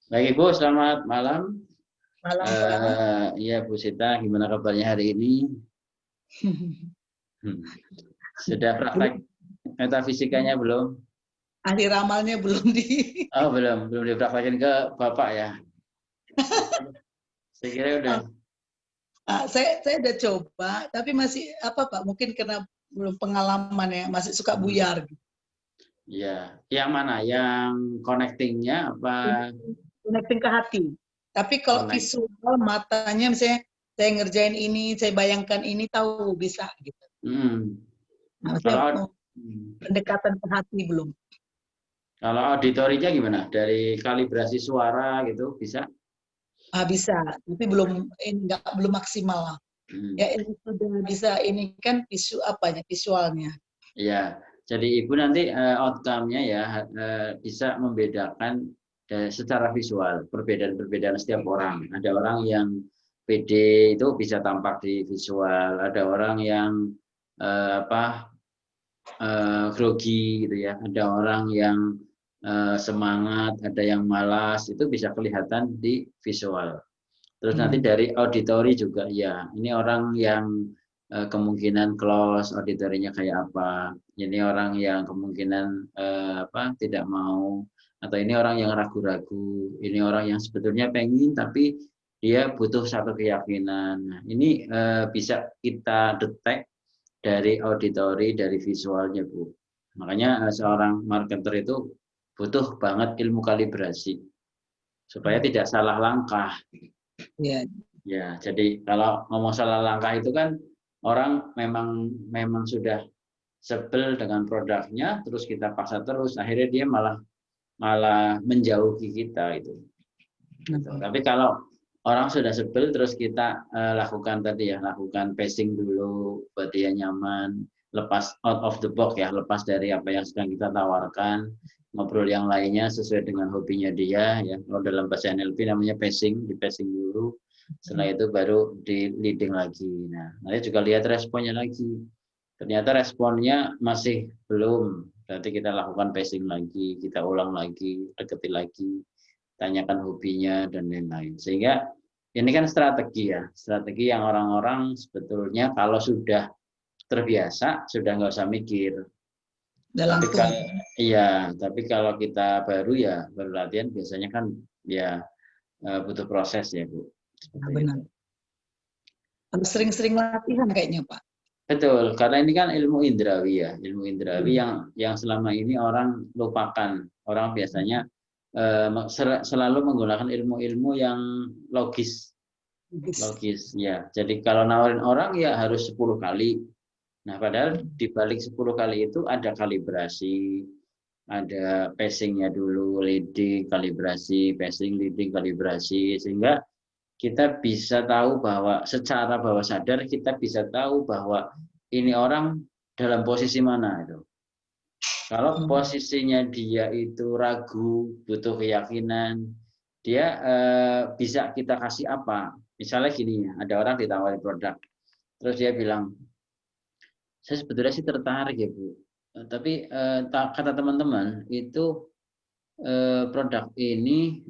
Baik Ibu, selamat malam. Malam, Pak. Ya Bu Sita, gimana kabarnya hari ini? Hmm. Sudah Belum, praktek metafisikanya belum? ahli ramalnya belum di. Oh belum dipraktekin ke Bapak ya. Saya kira udah. Saya udah coba, tapi masih apa Pak? Mungkin karena belum pengalaman ya, masih suka Hmm. buyar. Ya, yang mana? Yang connectingnya apa Connecting ke hati. Tapi kalau connect? visual matanya misalnya saya ngerjain ini, saya bayangkan ini tahu bisa gitu. Hmm. Nah, maksudnya Kalau hmm. pendekatan ke hati belum. Kalau auditorinya gimana? Dari kalibrasi suara gitu bisa? Bisa, tapi belum ini belum maksimal lah. Hmm. Ya ini sudah bisa ini kan apanya visualnya. Ya, jadi Ibu nanti outcome-nya ya bisa membedakan secara visual, perbedaan-perbedaan setiap orang. Ada orang yang PD itu bisa tampak di visual, ada orang yang apa grogi gitu ya, ada orang yang semangat, ada yang malas, itu bisa kelihatan di visual. Terus nanti Hmm. dari auditori juga ya, ini orang yang kemungkinan close auditorinya kayak apa. Ini orang yang kemungkinan apa tidak mau, atau ini orang yang ragu-ragu, ini orang yang sebetulnya pengen tapi dia butuh satu keyakinan. Nah, ini bisa kita detek dari auditori, dari visualnya Bu. Makanya seorang marketer itu butuh banget ilmu kalibrasi supaya tidak salah langkah. Ya. Ya, jadi kalau ngomong salah langkah itu kan orang memang memang sudah sebel dengan produknya, terus kita paksa terus, akhirnya dia malah malah menjauhi kita itu. Gitu. Hmm. Tapi kalau orang sudah sebel, terus kita lakukan tadi ya, lakukan pacing dulu, buat dia nyaman, lepas out of the box ya, lepas dari apa yang sedang kita tawarkan, ngobrol yang lainnya sesuai dengan hobinya dia ya. Kalau dalam bahasa NLP namanya pacing, di pacing dulu. Setelah itu baru di leading lagi. Nah, nanti juga lihat responnya lagi. Ternyata responnya masih belum. Berarti kita lakukan pacing lagi, kita ulang lagi, deketi lagi, tanyakan hobinya dan lain-lain. Sehingga ini kan strategi ya, strategi yang orang-orang sebetulnya kalau sudah terbiasa sudah nggak usah mikir. Udah Tapi langsung. kalau iya, tapi kalau kita baru ya baru latihan biasanya kan ya butuh proses ya Bu. Nah, Seperti itu. benar. Harus sering-sering latihan kayaknya, Pak. Betul, karena ini kan ilmu indrawi ya, ilmu indrawi Hmm. yang selama ini orang lupakan. Orang biasanya selalu menggunakan ilmu-ilmu yang logis, Logis. logis ya. Jadi kalau nawarin orang ya harus 10 kali. Nah, padahal di balik 10 kali itu ada kalibrasi, ada pacingnya dulu, leading, kalibrasi, pacing, leading, kalibrasi, sehingga kita bisa tahu bahwa secara bawah sadar kita bisa tahu bahwa ini orang dalam posisi mana itu. Kalau Hmm. posisinya dia itu ragu, butuh keyakinan, dia bisa kita kasih apa? Misalnya gini ya, ada orang ditawari produk, terus dia bilang, saya sebetulnya sih tertarik ya Bu, tapi kata teman-teman itu produk ini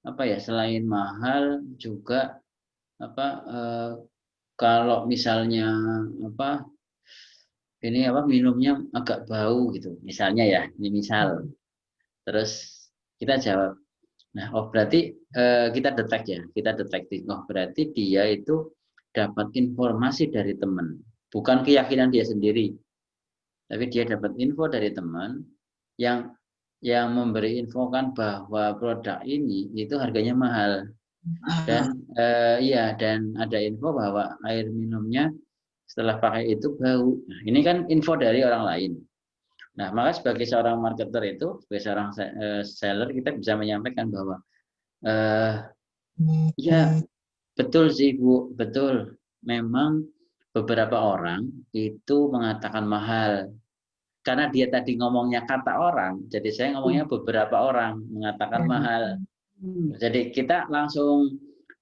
apa ya, selain mahal juga apa kalau misalnya apa ini apa minumnya agak bau gitu misalnya ya, ini misal, terus kita jawab, nah oh berarti kita detek ya, kita detektif, oh berarti dia itu dapat informasi dari teman, bukan keyakinan dia sendiri, tapi dia dapat info dari teman yang memberi info kan bahwa produk ini itu harganya mahal. Ah, Dan iya, dan ada info bahwa air minumnya setelah pakai itu bau. Nah, ini kan info dari orang lain. Nah, maka sebagai seorang marketer itu, sebagai seorang seller, kita bisa menyampaikan bahwa eh, ya betul sih Bu, betul. Memang beberapa orang itu mengatakan mahal. Karena dia tadi ngomongnya kata orang, jadi saya ngomongnya beberapa orang mengatakan mahal. Jadi kita langsung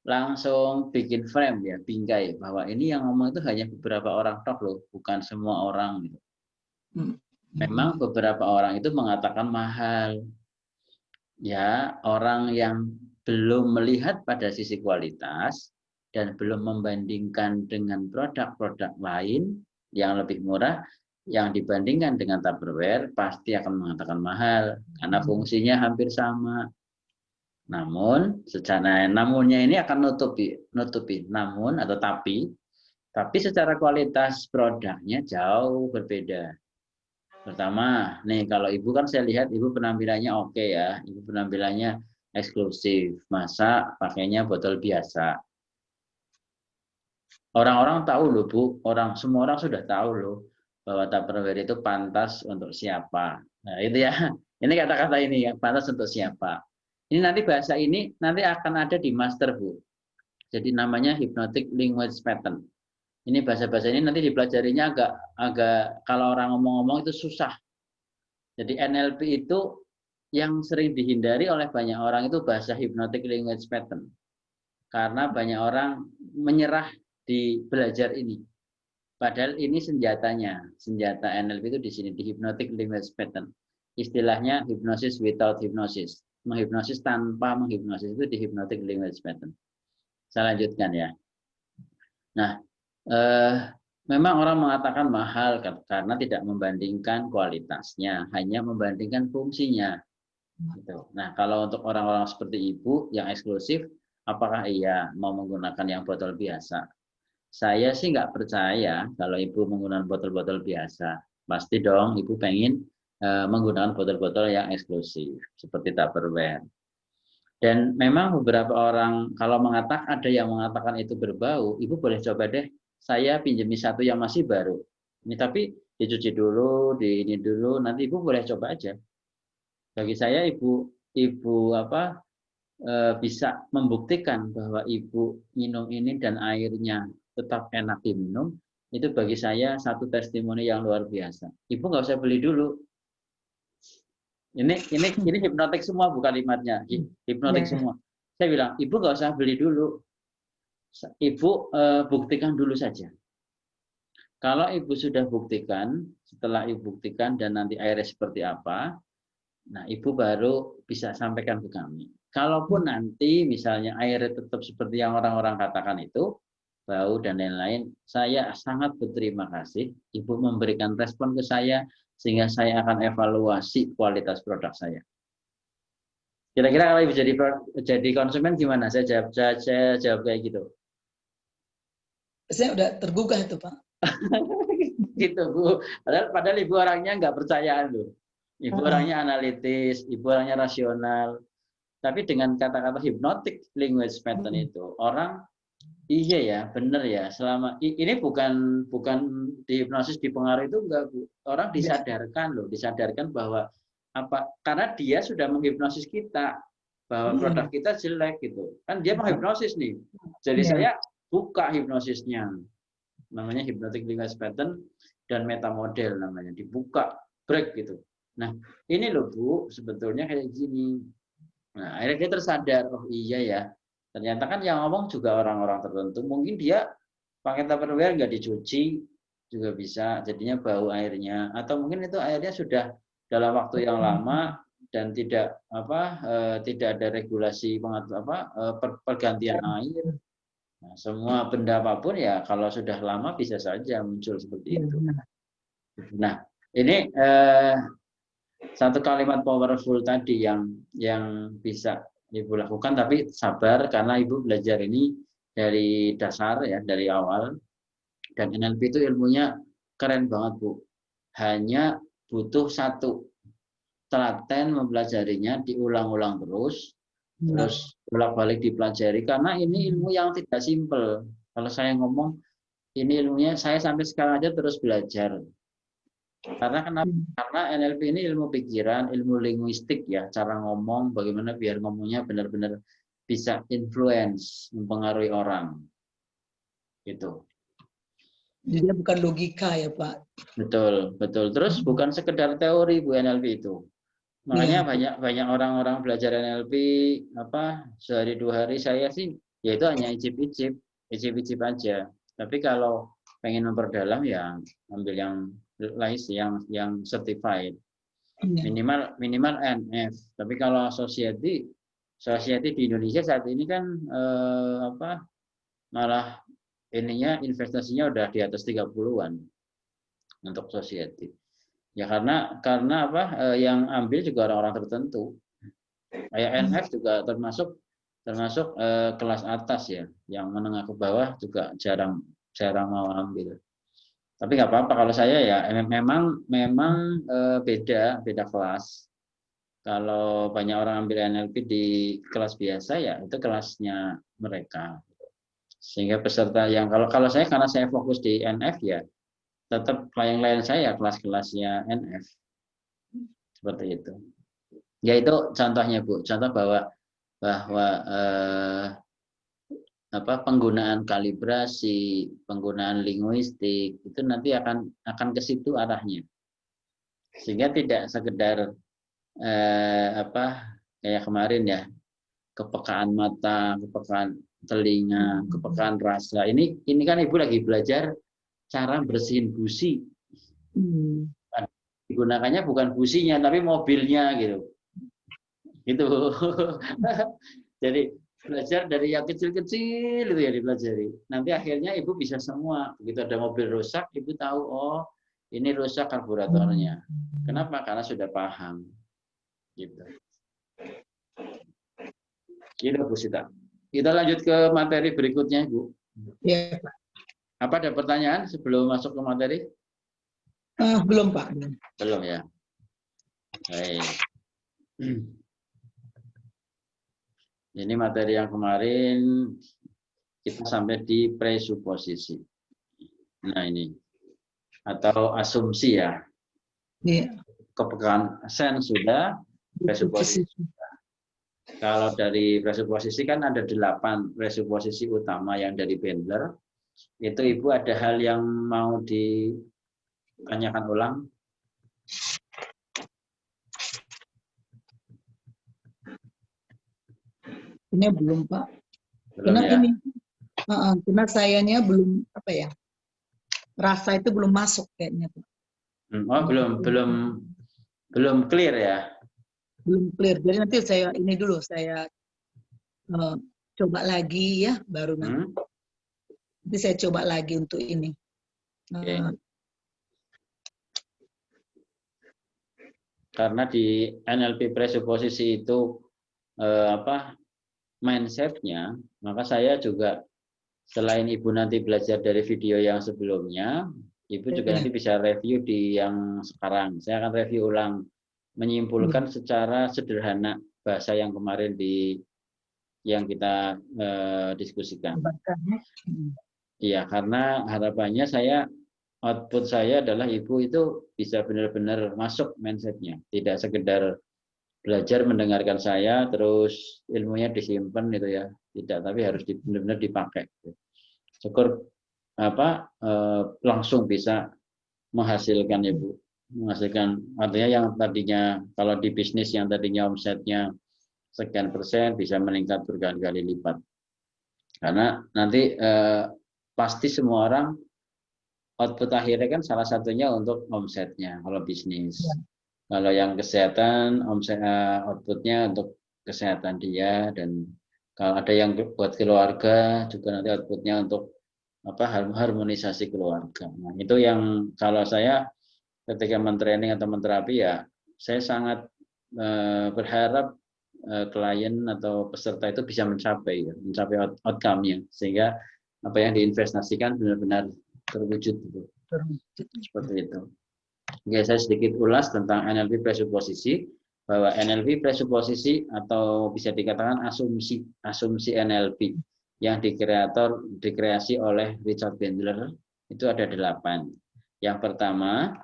langsung bikin frame ya, bingkai bahwa ini yang ngomong itu hanya beberapa orang toh loh, bukan semua orang gitu. hmm. Memang Hmm. beberapa orang itu mengatakan mahal. Ya, orang yang belum melihat pada sisi kualitas dan belum membandingkan dengan produk-produk lain yang lebih murah, yang dibandingkan dengan Tupperware pasti akan mengatakan mahal karena fungsinya hampir sama. Namun, secara namunnya ini akan nutupi namun atau tapi secara kualitas produknya jauh berbeda. Pertama, nih kalau ibu kan saya lihat ibu penampilannya oke ya, ibu penampilannya eksklusif, masa pakainya botol biasa. Orang-orang tahu loh Bu, semua orang sudah tahu loh bahwa Tupperware itu pantas untuk siapa. Nah itu ya, ini kata-kata ini ya, pantas untuk siapa. Ini nanti bahasa ini nanti akan ada di master Bu. Jadi namanya hypnotic language pattern. Ini bahasa-bahasa ini nanti dipelajarinya agak kalau orang ngomong-ngomong itu susah. Jadi NLP itu yang sering dihindari oleh banyak orang itu bahasa hypnotic language pattern. Karena banyak orang menyerah di belajar ini. Padahal ini senjatanya. Senjata NLP itu di sini, di hypnotic language pattern. Istilahnya hypnosis without hypnosis. Menghipnosis tanpa menghipnosis itu di hypnotic language pattern. Saya lanjutkan ya. Nah, memang orang mengatakan mahal karena tidak membandingkan kualitasnya, hanya membandingkan fungsinya. Gitu. Nah, kalau untuk orang-orang seperti ibu yang eksklusif, apakah iya mau menggunakan yang botol biasa? Saya sih nggak percaya kalau ibu menggunakan botol-botol biasa. Pasti dong ibu pengen menggunakan botol-botol yang eksklusif seperti Tupperware. Dan memang beberapa orang kalau ada yang mengatakan itu berbau, ibu boleh coba deh. Saya pinjami satu yang masih baru. Ini tapi dicuci dulu, di ini dulu, nanti ibu boleh coba aja. Bagi saya ibu bisa membuktikan bahwa ibu minum ini dan airnya tetap enak diminum, itu bagi saya satu testimoni yang luar biasa. Ibu nggak usah beli dulu. Ini hipnotik semua bukan kalimatnya, hipnotik semua. Saya bilang, ibu nggak usah beli dulu, ibu buktikan dulu saja. Kalau ibu sudah buktikan, setelah ibu buktikan dan nanti airnya seperti apa, nah ibu baru bisa sampaikan ke kami. Kalaupun nanti misalnya airnya tetap seperti yang orang-orang katakan itu, bau dan lain-lain, saya sangat berterima kasih ibu memberikan respon ke saya sehingga saya akan evaluasi kualitas produk saya. Kira-kira kalau ibu jadi konsumen gimana? Saya jawab kayak gitu. Saya udah tergugah itu Pak. Gitu Bu. Padahal ibu orangnya nggak percayaan loh. Ibu orangnya analitis, ibu orangnya rasional. Tapi dengan kata-kata hypnotic language pattern itu, orang iya ya, benar ya. Selama ini bukan dihipnosis dipengaruhi itu enggak Bu. Orang disadarkan loh, disadarkan bahwa karena dia sudah menghipnosis kita bahwa produk kita jelek gitu. Kan dia menghipnosis nih. Jadi saya buka hipnosisnya. Namanya hypnotic language pattern dan meta model namanya. Dibuka, break gitu. Nah, ini loh Bu, sebetulnya kayak gini. Nah, akhirnya dia tersadar, oh iya ya, ternyata kan yang ngomong juga orang-orang tertentu. Mungkin dia pakai Tupperware nggak dicuci juga bisa, jadinya bau airnya. Atau mungkin itu airnya sudah dalam waktu yang lama dan tidak ada regulasi pergantian air. Nah, semua benda apapun ya kalau sudah lama bisa saja muncul seperti itu. Nah, ini satu kalimat powerful tadi yang bisa ibu lakukan, tapi sabar karena ibu belajar ini dari dasar ya, dari awal. Dan NLP itu ilmunya keren banget Bu. Hanya butuh satu, telaten mempelajarinya, diulang-ulang terus bolak-balik dipelajari karena ini ilmu yang tidak simpel. Kalau saya ngomong ini ilmunya saya sampai sekarang aja terus belajar. Karena kenapa? Karena NLP ini ilmu pikiran, ilmu linguistik ya, cara ngomong, bagaimana biar ngomongnya benar-benar bisa influence, mempengaruhi orang. Gitu. Jadi dia bukan logika ya Pak. Betul, betul. Terus bukan sekedar teori Bu NLP itu. Makanya banyak orang-orang belajar NLP sehari 2 hari saya sih ya itu hanya icip-icip aja. Tapi kalau pengen memperdalam ya ambil yang certified. minimal NF. Tapi kalau society di Indonesia saat ini kan malah ininya investasinya udah di atas 30-an untuk society. Ya karena apa? Yang ambil juga orang-orang tertentu. Kayak NF juga termasuk kelas atas ya, yang menengah ke bawah juga jarang mau ambil. Tapi nggak apa-apa kalau saya ya memang beda kelas. Kalau banyak orang ambil NLP di kelas biasa ya itu kelasnya mereka. Sehingga peserta yang kalau saya karena saya fokus di NF ya tetap klien-klien saya kelas-kelasnya NF. Seperti itu. Ya itu contohnya Bu, contoh bahwa penggunaan kalibrasi, penggunaan linguistik itu nanti akan ke situ arahnya. Sehingga tidak sekedar kayak kemarin ya, kepekaan mata, kepekaan telinga, kepekaan rasa. Ini kan Ibu lagi belajar cara bersihin busi. Digunakannya bukan businya tapi mobilnya gitu. Gitu. Jadi belajar dari yang kecil-kecil itu ya dipelajari. Nanti akhirnya Ibu bisa semua. Begitu ada mobil rusak, Ibu tahu, oh ini rusak karburatornya. Kenapa? Karena sudah paham. Gitu. Gitu Bu Sita. Kita lanjut ke materi berikutnya, Bu. Iya, Pak. Apa ada pertanyaan sebelum masuk ke materi? Belum, Pak. Belum ya. Baik. Ini materi yang kemarin kita sampai di presuposisi. Nah ini atau asumsi ya. Iya. Kepekaan sen sudah, presuposisi. Kalau dari presuposisi kan ada 8 presuposisi utama yang dari Bandler. Itu Ibu ada hal yang mau ditanyakan ulang? Ini belum, Pak. Belum Karena ya? ini, karena sayanya belum apa ya? Rasa itu belum masuk kayaknya, Pak. Oh belum clear ya? Belum clear. Jadi nanti saya ini dulu saya coba lagi ya, baru nanti saya coba lagi untuk ini. Okay. Karena di NLP presuposisi itu mindsetnya, maka saya juga selain Ibu nanti belajar dari video yang sebelumnya, Ibu juga nanti bisa review di yang sekarang. Saya akan review ulang, menyimpulkan secara sederhana bahasa yang kemarin yang kita diskusikan. Iya, karena harapannya output saya adalah Ibu itu bisa benar-benar masuk mindsetnya, tidak sekedar belajar mendengarkan saya terus ilmunya disimpan itu ya, tidak, tapi harus benar-benar dipakai. Syukur langsung bisa menghasilkan ya Bu, menghasilkan artinya yang tadinya kalau di bisnis yang tadinya omsetnya sekian persen bisa meningkat berkali-kali lipat. Karena nanti pasti semua orang output akhirnya kan salah satunya untuk omsetnya kalau bisnis. Kalau yang kesehatan, outputnya untuk kesehatan dia, dan kalau ada yang buat keluarga juga nanti outputnya untuk harmonisasi keluarga. Nah, itu yang kalau saya ketika mentraining atau menterapi ya, saya sangat berharap klien atau peserta itu bisa mencapai outcome-nya, sehingga apa yang diinvestasikan benar-benar terwujud. Seperti itu. Oke, saya sedikit ulas tentang NLP presuposisi, bahwa NLP presuposisi atau bisa dikatakan asumsi NLP yang dikreasi oleh Richard Bandler itu ada 8. Yang pertama,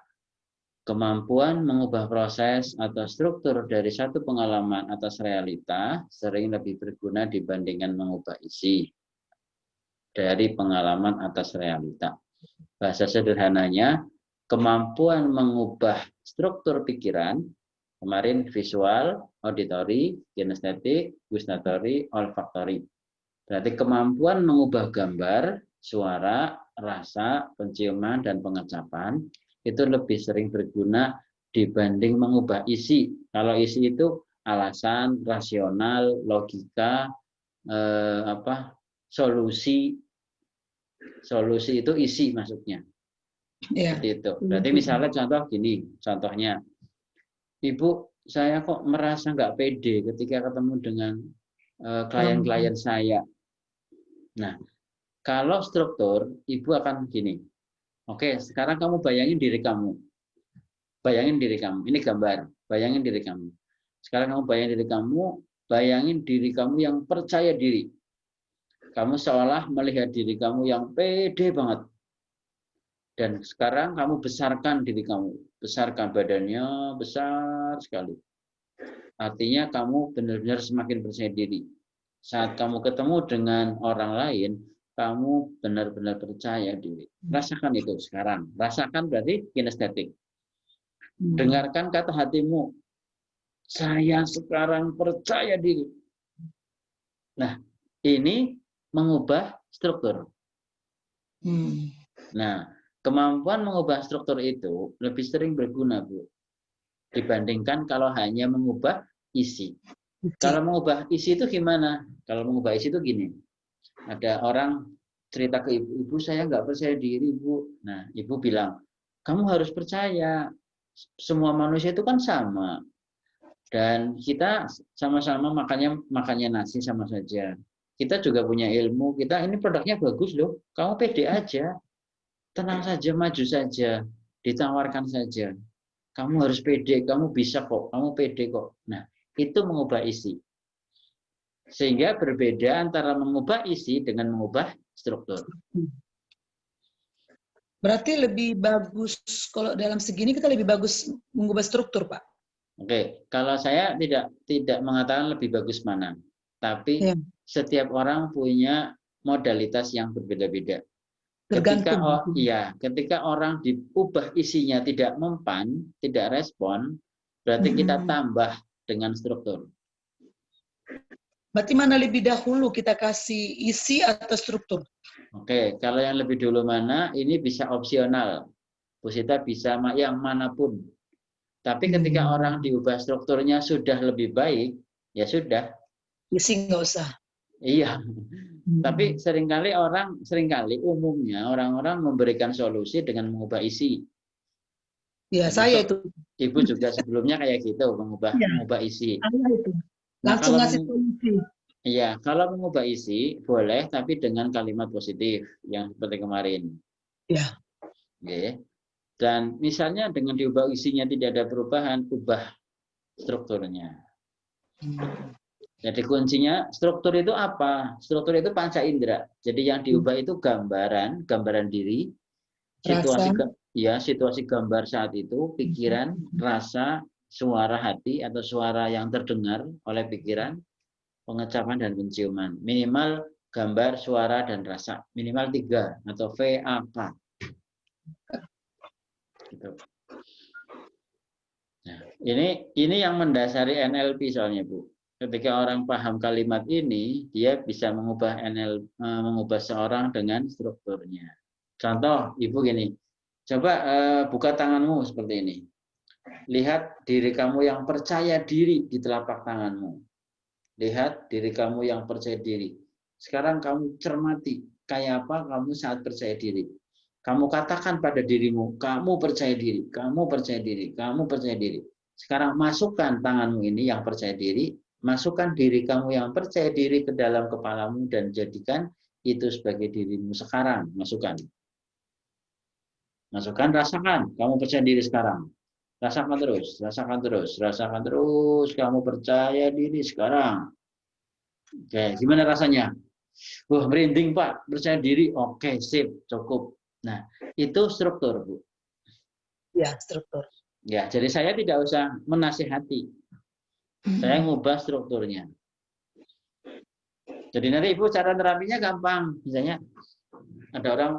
kemampuan mengubah proses atau struktur dari satu pengalaman atas realita sering lebih berguna dibandingkan mengubah isi dari pengalaman atas realita. Bahasa sederhananya, kemampuan mengubah struktur pikiran, kemarin visual, auditory, kinestetik, gustatory, olfaktory. Berarti kemampuan mengubah gambar, suara, rasa, penciuman, dan pengecapan itu lebih sering berguna dibanding mengubah isi. Kalau isi itu alasan, rasional, logika, solusi. Solusi itu isi maksudnya. Ya. Seperti itu. Berarti misalnya contoh gini, contohnya, Ibu, saya kok merasa nggak pede ketika ketemu dengan klien-klien saya. Nah, kalau struktur, Ibu akan gini. Oke, sekarang kamu bayangin diri kamu. Bayangin diri kamu. Ini gambar. Bayangin diri kamu. Sekarang kamu bayangin diri kamu. Bayangin diri kamu yang percaya diri. Kamu seolah melihat diri kamu yang pede banget. Dan sekarang kamu besarkan diri kamu. Besarkan badannya, besar sekali. Artinya kamu benar-benar semakin percaya diri. Saat kamu ketemu dengan orang lain, kamu benar-benar percaya diri. Rasakan itu sekarang. Rasakan berarti kinestetik. Dengarkan kata hatimu. Saya sekarang percaya diri. Nah, ini mengubah struktur. Nah, kemampuan mengubah struktur itu lebih sering berguna, Bu. Dibandingkan kalau hanya mengubah isi. Kalau mengubah isi itu gimana? Kalau mengubah isi itu gini. Ada orang cerita ke ibu, ibu saya nggak percaya diri, Bu. Nah, ibu bilang, kamu harus percaya. Semua manusia itu kan sama. Dan kita sama-sama makannya nasi sama saja. Kita juga punya ilmu. Kita ini produknya bagus loh. Kamu pede aja. Tenang saja, maju saja. Ditawarkan saja. Kamu harus pede. Kamu bisa kok. Kamu pede kok. Nah, itu mengubah isi. Sehingga berbeda antara mengubah isi dengan mengubah struktur. Berarti lebih bagus kalau dalam segini kita lebih bagus mengubah struktur, Pak. Oke, kalau saya tidak mengatakan lebih bagus mana, tapi setiap orang punya modalitas yang berbeda-beda. Ketika orang diubah isinya tidak mempan, tidak respon, berarti kita tambah dengan struktur. Berarti mana lebih dahulu kita kasih isi atau struktur? Oke, kalau yang lebih dulu mana, ini bisa opsional. Bu Sita bisa yang manapun. Tapi ketika orang diubah strukturnya sudah lebih baik, ya sudah. Isi nggak usah. Iya. Tapi seringkali umumnya orang-orang memberikan solusi dengan mengubah isi. Ya, saya itu. Ibu juga sebelumnya kayak gitu, mengubah isi. Itu. Nah, langsung ngasih solusi. Iya, kalau mengubah isi boleh, tapi dengan kalimat positif yang seperti kemarin. Ya. Oke. Dan misalnya dengan diubah isinya tidak ada perubahan, ubah strukturnya. Jadi kuncinya struktur itu apa? Struktur itu panca indera. Jadi yang diubah itu gambaran diri, situasi gambar saat itu, pikiran, rasa, suara hati atau suara yang terdengar oleh pikiran, pengecapan dan penciuman. Minimal gambar, suara dan rasa. Minimal 3 atau VAK. Gitu. Nah, ini yang mendasari NLP soalnya, Bu. Ketika orang paham kalimat ini, dia bisa mengubah seorang dengan strukturnya. Contoh, Ibu gini, coba buka tanganmu seperti ini. Lihat diri kamu yang percaya diri di telapak tanganmu. Lihat diri kamu yang percaya diri. Sekarang kamu cermati, kayak apa kamu saat percaya diri. Kamu katakan pada dirimu, kamu percaya diri, kamu percaya diri, kamu percaya diri. Sekarang masukkan tanganmu ini yang percaya diri, masukkan diri kamu yang percaya diri ke dalam kepalamu dan jadikan itu sebagai dirimu sekarang. Masukkan. Masukkan, rasakan. Kamu percaya diri sekarang. Rasakan terus, rasakan terus, rasakan terus. Kamu percaya diri sekarang. Oke, gimana rasanya? Wah, merinding Pak, percaya diri. Oke, sip, cukup. Nah, itu struktur, Bu. Ya, struktur. Ya, jadi saya tidak usah menasihati. Saya ngubah strukturnya. Jadi nanti Ibu cara terapinya gampang. Misalnya ada orang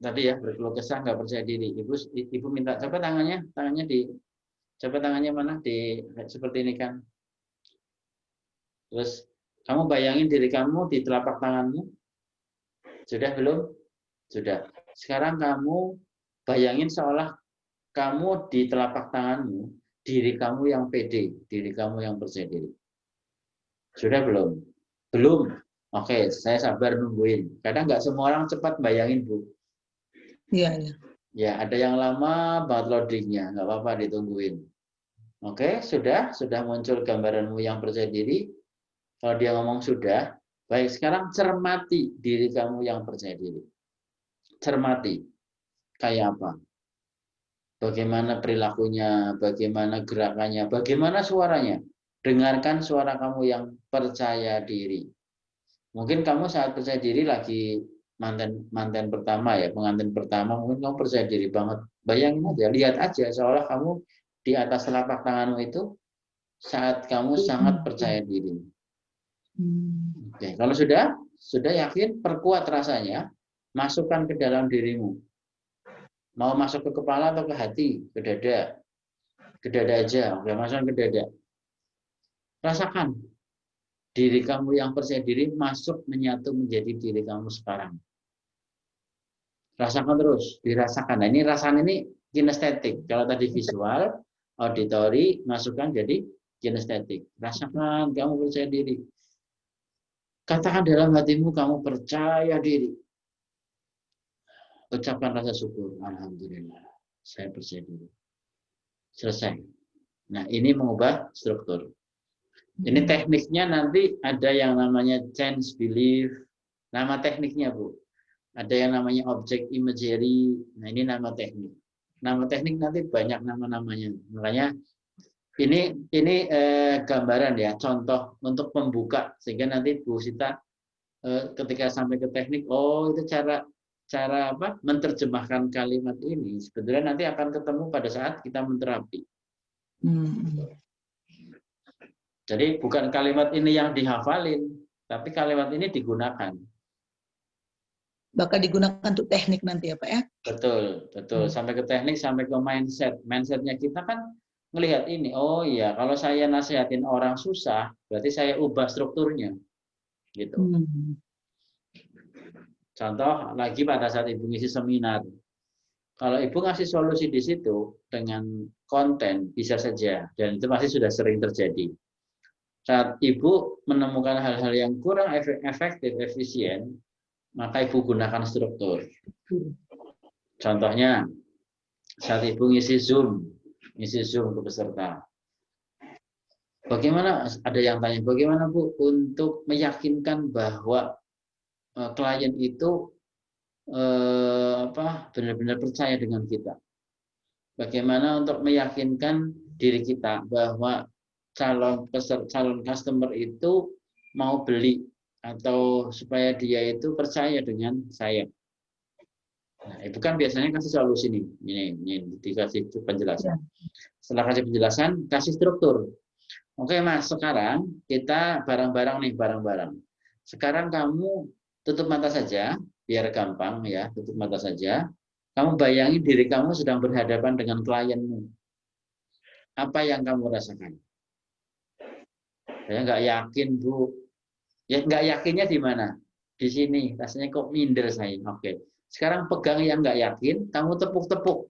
tadi ya berkeluh kesah nggak percaya diri. Ibu minta coba tangannya mana di seperti ini kan. Terus kamu bayangin diri kamu di telapak tanganmu. Sudah belum? Sudah. Sekarang kamu bayangin seolah kamu di telapak tanganmu, diri kamu yang pede, diri kamu yang percaya diri. Sudah belum? Belum. Oke, saya sabar nungguin. Kadang nggak semua orang cepat bayangin, Bu. Iya, iya. Ya, ada yang lama banget loadingnya, nggak apa-apa ditungguin. Oke, sudah muncul gambaranmu yang percaya diri. Kalau dia ngomong sudah, baik, sekarang cermati diri kamu yang percaya diri. Cermati, kayak apa? Bagaimana perilakunya, bagaimana gerakannya, bagaimana suaranya. Dengarkan suara kamu yang percaya diri. Mungkin kamu saat percaya diri lagi mantan pertama ya, pengantin pertama, mungkin kamu percaya diri banget. Bayangin aja, lihat aja seolah kamu di atas telapak tanganmu itu saat kamu sangat percaya diri. Oke, kalau sudah yakin, perkuat rasanya, masukkan ke dalam dirimu. Mau masuk ke kepala atau ke hati, ke dada aja, oke, masukkan ke dada. Rasakan diri kamu yang percaya diri masuk menyatu menjadi diri kamu sekarang. Rasakan terus, dirasakan. Nah, ini rasanya ini kinestetik. Kalau tadi visual, auditori, masukkan jadi kinestetik. Rasakan kamu percaya diri. Katakan dalam hatimu kamu percaya diri. Ucapkan rasa syukur. Alhamdulillah, saya percaya diri. Selesai. Nah, ini mengubah struktur. Ini tekniknya nanti ada yang namanya change belief. Nama tekniknya, Bu. Ada yang namanya object imagery. Nah, ini nama teknik. Nama teknik nanti banyak nama-namanya. Makanya ini gambaran ya, contoh untuk pembuka sehingga nanti Bu Sita ketika sampai ke teknik, oh itu cara apa? Menerjemahkan kalimat ini. Sebetulnya nanti akan ketemu pada saat kita menterapi. Jadi bukan kalimat ini yang dihafalin, tapi kalimat ini digunakan. Bakal digunakan untuk teknik nanti ya Pak ya? Betul. Sampai ke teknik, sampai ke mindset. Mindsetnya kita kan melihat ini, oh iya, kalau saya nasihatin orang susah, berarti saya ubah strukturnya. Gitu. Contoh lagi pada saat Ibu ngisi seminar. Kalau Ibu ngasih solusi di situ dengan konten, bisa saja. Dan itu pasti sudah sering terjadi. Saat Ibu menemukan hal-hal yang kurang efektif, efisien, maka Ibu gunakan struktur. Contohnya, saat Ibu ngisi Zoom ke peserta. Bagaimana, ada yang tanya, bagaimana Bu untuk meyakinkan bahwa klien itu benar-benar percaya dengan kita? Bagaimana untuk meyakinkan diri kita bahwa calon customer itu mau beli atau supaya dia itu percaya dengan saya? Nah, Ibu kan biasanya kasih solusi nih, ini dikasih penjelasan. Setelah kasih penjelasan, kasih struktur. Oke Mas, sekarang kita bareng-bareng. Sekarang kamu tutup mata saja, biar gampang ya, tutup mata saja. Kamu bayangin diri kamu sedang berhadapan dengan klienmu. Apa yang kamu rasakan? Saya nggak yakin Bu. Ya nggak yakinnya di mana? Di sini. Rasanya kok minder saya. Oke. Sekarang pegang yang nggak yakin, kamu tepuk-tepuk.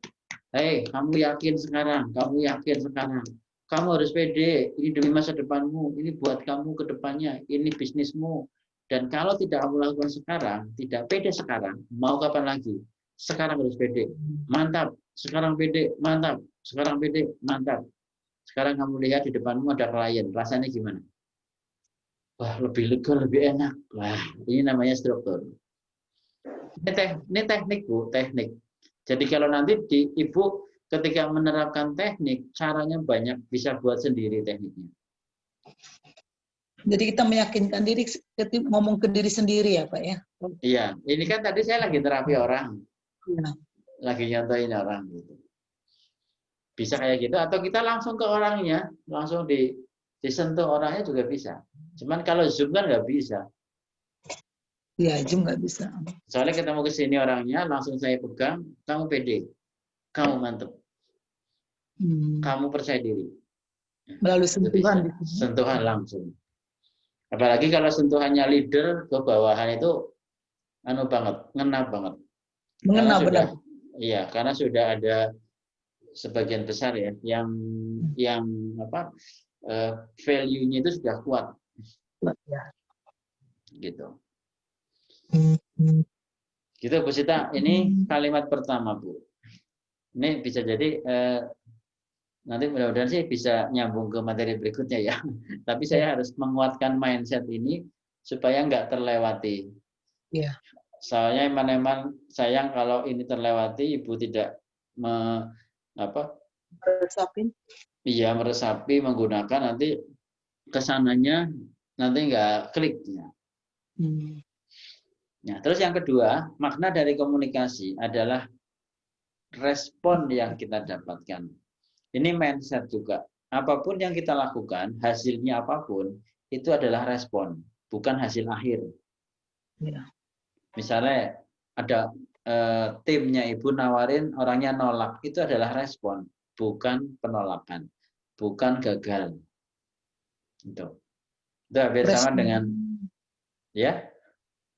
Hei, kamu yakin sekarang, kamu harus pede, ini demi masa depanmu, ini buat kamu ke depannya, ini bisnismu. Dan kalau tidak kamu lakukan sekarang, tidak pede sekarang, mau kapan lagi? Sekarang harus pede, mantap. Sekarang pede, mantap. Sekarang pede, mantap. Sekarang kamu lihat di depanmu ada klien, rasanya gimana? Wah, lebih lega, lebih enak. Wah, ini namanya struktur. Ini teknik, Bu, teknik. Jadi kalau nanti Ibu ketika menerapkan teknik, caranya banyak, bisa buat sendiri tekniknya. Jadi kita meyakinkan diri, ngomong ke diri sendiri ya Pak ya? Iya, ini kan tadi saya lagi terapi orang. Ya. Lagi nyontohin orang gitu. Bisa kayak gitu, atau kita langsung ke orangnya, langsung disentuh orangnya juga bisa. Cuman kalau Zoom kan nggak bisa. Iya, Zoom nggak bisa. Soalnya ketemu ke sini orangnya, langsung saya pegang, kamu pede, kamu mantep, kamu percaya diri. Melalui sentuhan. Sentuhan langsung. Apalagi kalau sentuhannya leader ke bawahan itu ngena banget. Mengena benar. Iya, karena sudah ada sebagian besar ya, yang apa value-nya itu sudah kuat, Ya. gitu. Gitu Bu Sita, ini kalimat pertama Bu. Ini bisa jadi nanti mudah-mudahan sih bisa nyambung ke materi berikutnya ya. Tapi saya harus menguatkan mindset ini supaya nggak terlewati. Ya. Soalnya emang sayang kalau ini terlewati, Ibu tidak meresapi menggunakan, nanti kesananya nanti nggak klik ya. Nah, terus yang kedua, makna dari komunikasi adalah respon yang kita dapatkan. Ini mindset juga. Apapun yang kita lakukan, hasilnya apapun, itu adalah respon, bukan hasil akhir. Ya. Misalnya ada timnya Ibu nawarin, orangnya nolak, itu adalah respon, bukan penolakan, bukan gagal. Itu hampir sama dengan ya.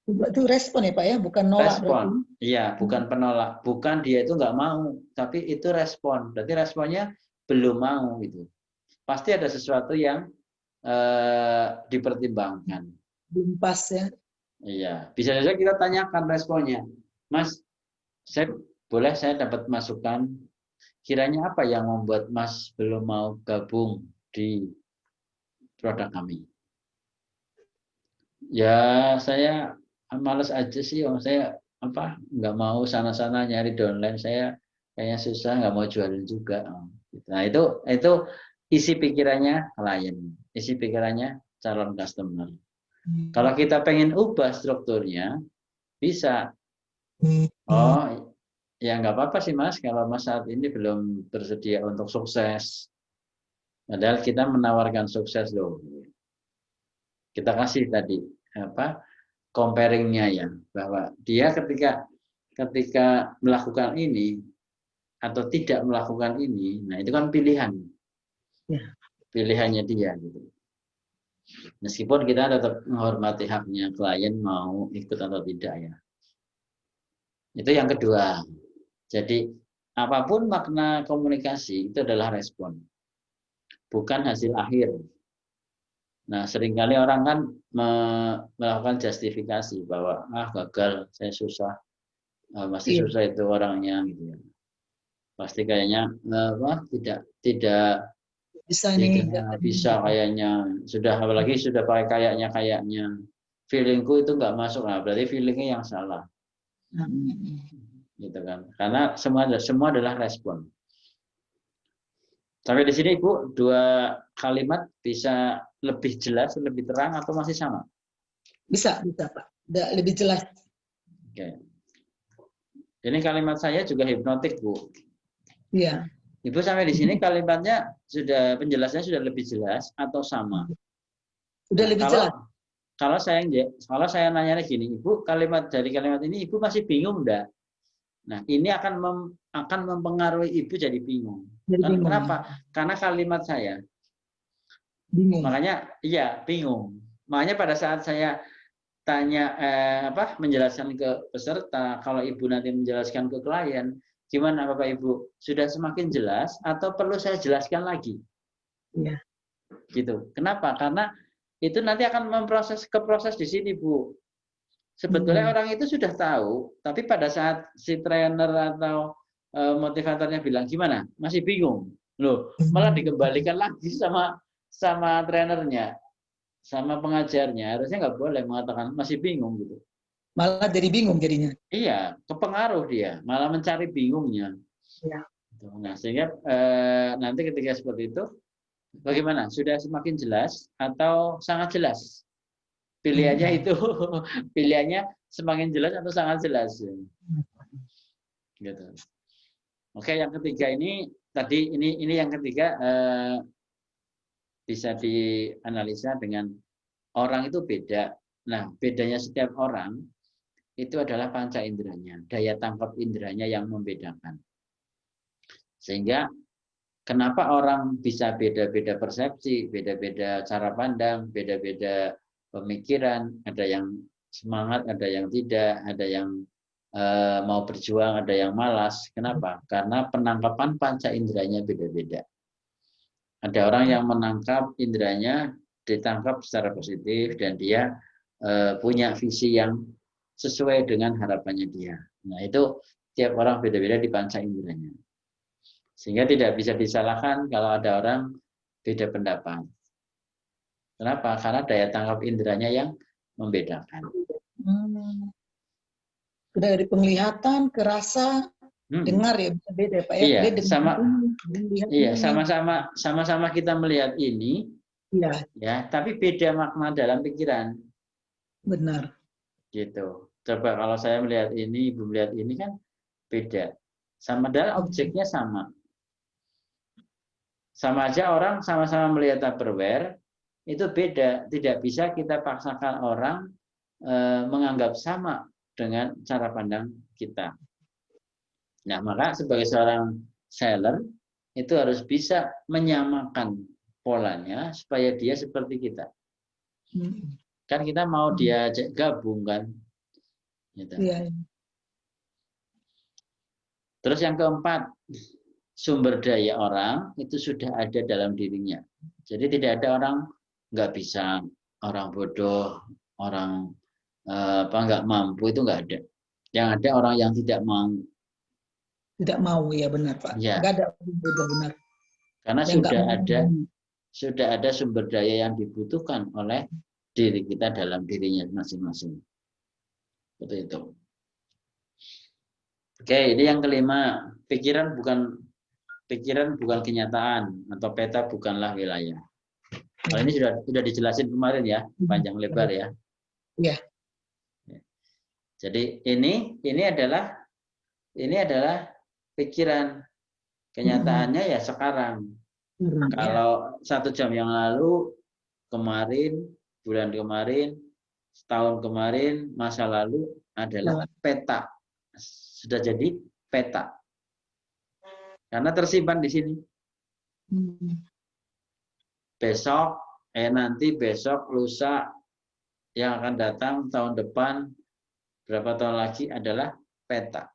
Itu respon ya Pak ya, bukan nolak. Respon, iya, bukan penolak, bukan dia itu nggak mau, tapi itu respon. Berarti responnya belum mau gitu. Pasti ada sesuatu yang dipertimbangkan. Belum pas ya. Iya, bisa saja kita tanyakan responnya, Mas, boleh saya dapat masukan? Kiranya apa yang membuat Mas belum mau gabung di produk kami? Ya saya males aja sih, saya nggak mau sana-sana nyari downline, saya kayaknya susah, nggak mau jualin juga. Nah itu isi pikirannya klien, isi pikirannya calon customer. Kalau kita pengen ubah strukturnya, bisa. Oh ya nggak apa-apa sih Mas, kalau Mas saat ini belum bersedia untuk sukses. Padahal kita menawarkan sukses loh. Kita kasih tadi comparingnya ya, bahwa dia ketika melakukan ini atau tidak melakukan ini, nah itu kan pilihan, pilihannya dia gitu. Meskipun kita tetap menghormati haknya klien mau ikut atau tidak ya. Itu yang kedua. Jadi apapun makna komunikasi itu adalah respon, bukan hasil akhir. Nah, seringkali orang kan melakukan justifikasi bahwa gagal, saya susah, masih susah itu orangnya gitu ya. Pasti kayaknya tidak bisa kayaknya, sudah apalagi sudah pakai kayaknya feelingku itu nggak masuk, lah berarti feelingnya yang salah. Gitu kan. Karena semua adalah respon. Sampai di sini Ibu, dua kalimat bisa lebih jelas, lebih terang atau masih sama? Bisa Pak. Lebih jelas. Oke. Ini kalimat saya juga hipnotik, Bu. Iya. Ibu sampai di sini kalimatnya penjelasannya sudah lebih jelas atau sama? Sudah lebih jelas. Kalau saya nanya gini, Ibu, dari kalimat ini Ibu masih bingung enggak? Nah, ini akan mempengaruhi Ibu jadi bingung. Kenapa? Karena kalimat saya. Bingung. Makanya iya, bingung. Makanya pada saat saya tanya menjelaskan ke peserta, kalau Ibu nanti menjelaskan ke klien, gimana Bapak Ibu? Sudah semakin jelas atau perlu saya jelaskan lagi? Iya. Gitu. Kenapa? Karena itu nanti akan proses di sini, Bu. Sebetulnya orang itu sudah tahu, tapi pada saat si trainer atau motivatornya bilang gimana? Masih bingung. Loh, malah dikembalikan lagi sama trainernya, sama pengajarnya. Harusnya nggak boleh mengatakan masih bingung gitu. Malah jadi bingung jadinya. Iya, kepengaruh dia, malah mencari bingungnya. Ya. Nah, sehingga nanti ketika seperti itu, bagaimana? Sudah semakin jelas atau sangat jelas? Pilihannya itu, pilihannya semakin jelas atau sangat jelas. Gitu. Oke, yang ketiga ini tadi ini yang ketiga bisa dianalisa dengan orang itu beda. Nah, bedanya setiap orang itu adalah panca inderanya, daya tangkap inderanya yang membedakan. Sehingga kenapa orang bisa beda-beda persepsi, beda-beda cara pandang, beda-beda pemikiran, ada yang semangat, ada yang tidak, ada yang mau berjuang, ada yang malas. Kenapa? Karena penangkapan panca inderanya beda-beda. Ada orang yang menangkap inderanya ditangkap secara positif dan dia punya visi yang sesuai dengan harapannya dia. Nah, itu tiap orang beda-beda di panca inderanya. Sehingga tidak bisa disalahkan kalau ada orang beda pendapat. Kenapa? Karena daya tangkap inderanya yang membedakan. Dari penglihatan ke rasa, dengar ya bisa beda Pak ya. Iya, Dia dengar iya, sama-sama kita melihat ini, iya, ya, tapi beda makna dalam pikiran. benar. Gitu. Coba kalau saya melihat ini, Ibu melihat ini kan beda. Sama dalam objeknya sama. Sama aja orang sama-sama melihat Tupperware, itu beda. Tidak bisa kita paksakan orang menganggap sama dengan cara pandang kita. Nah, maka sebagai seorang seller itu harus bisa menyamakan polanya supaya dia seperti kita. Kan kita mau diajak gabung kan. Gitu. Iya. Terus yang keempat, sumber daya orang itu sudah ada dalam dirinya. Jadi tidak ada orang nggak bisa, orang bodoh, orang nggak mampu, itu nggak ada. Yang ada orang yang tidak mau. Tidak mau, ya benar Pak. Ya. Nggak ada bodoh, benar. Karena sudah ada sumber daya yang dibutuhkan oleh diri kita dalam dirinya masing-masing. Seperti itu. Oke, ini yang kelima, pikiran bukan kenyataan, atau peta bukanlah wilayah. Kalau ini sudah dijelasin kemarin ya, panjang lebar ya. Iya. Jadi ini adalah pikiran. Kenyataannya ya sekarang. Kalau 1 jam yang lalu, kemarin, bulan kemarin, setahun kemarin, masa lalu adalah peta. Sudah jadi peta. Karena tersimpan di sini. Nanti besok, lusa, yang akan datang, tahun depan, berapa tahun lagi adalah peta.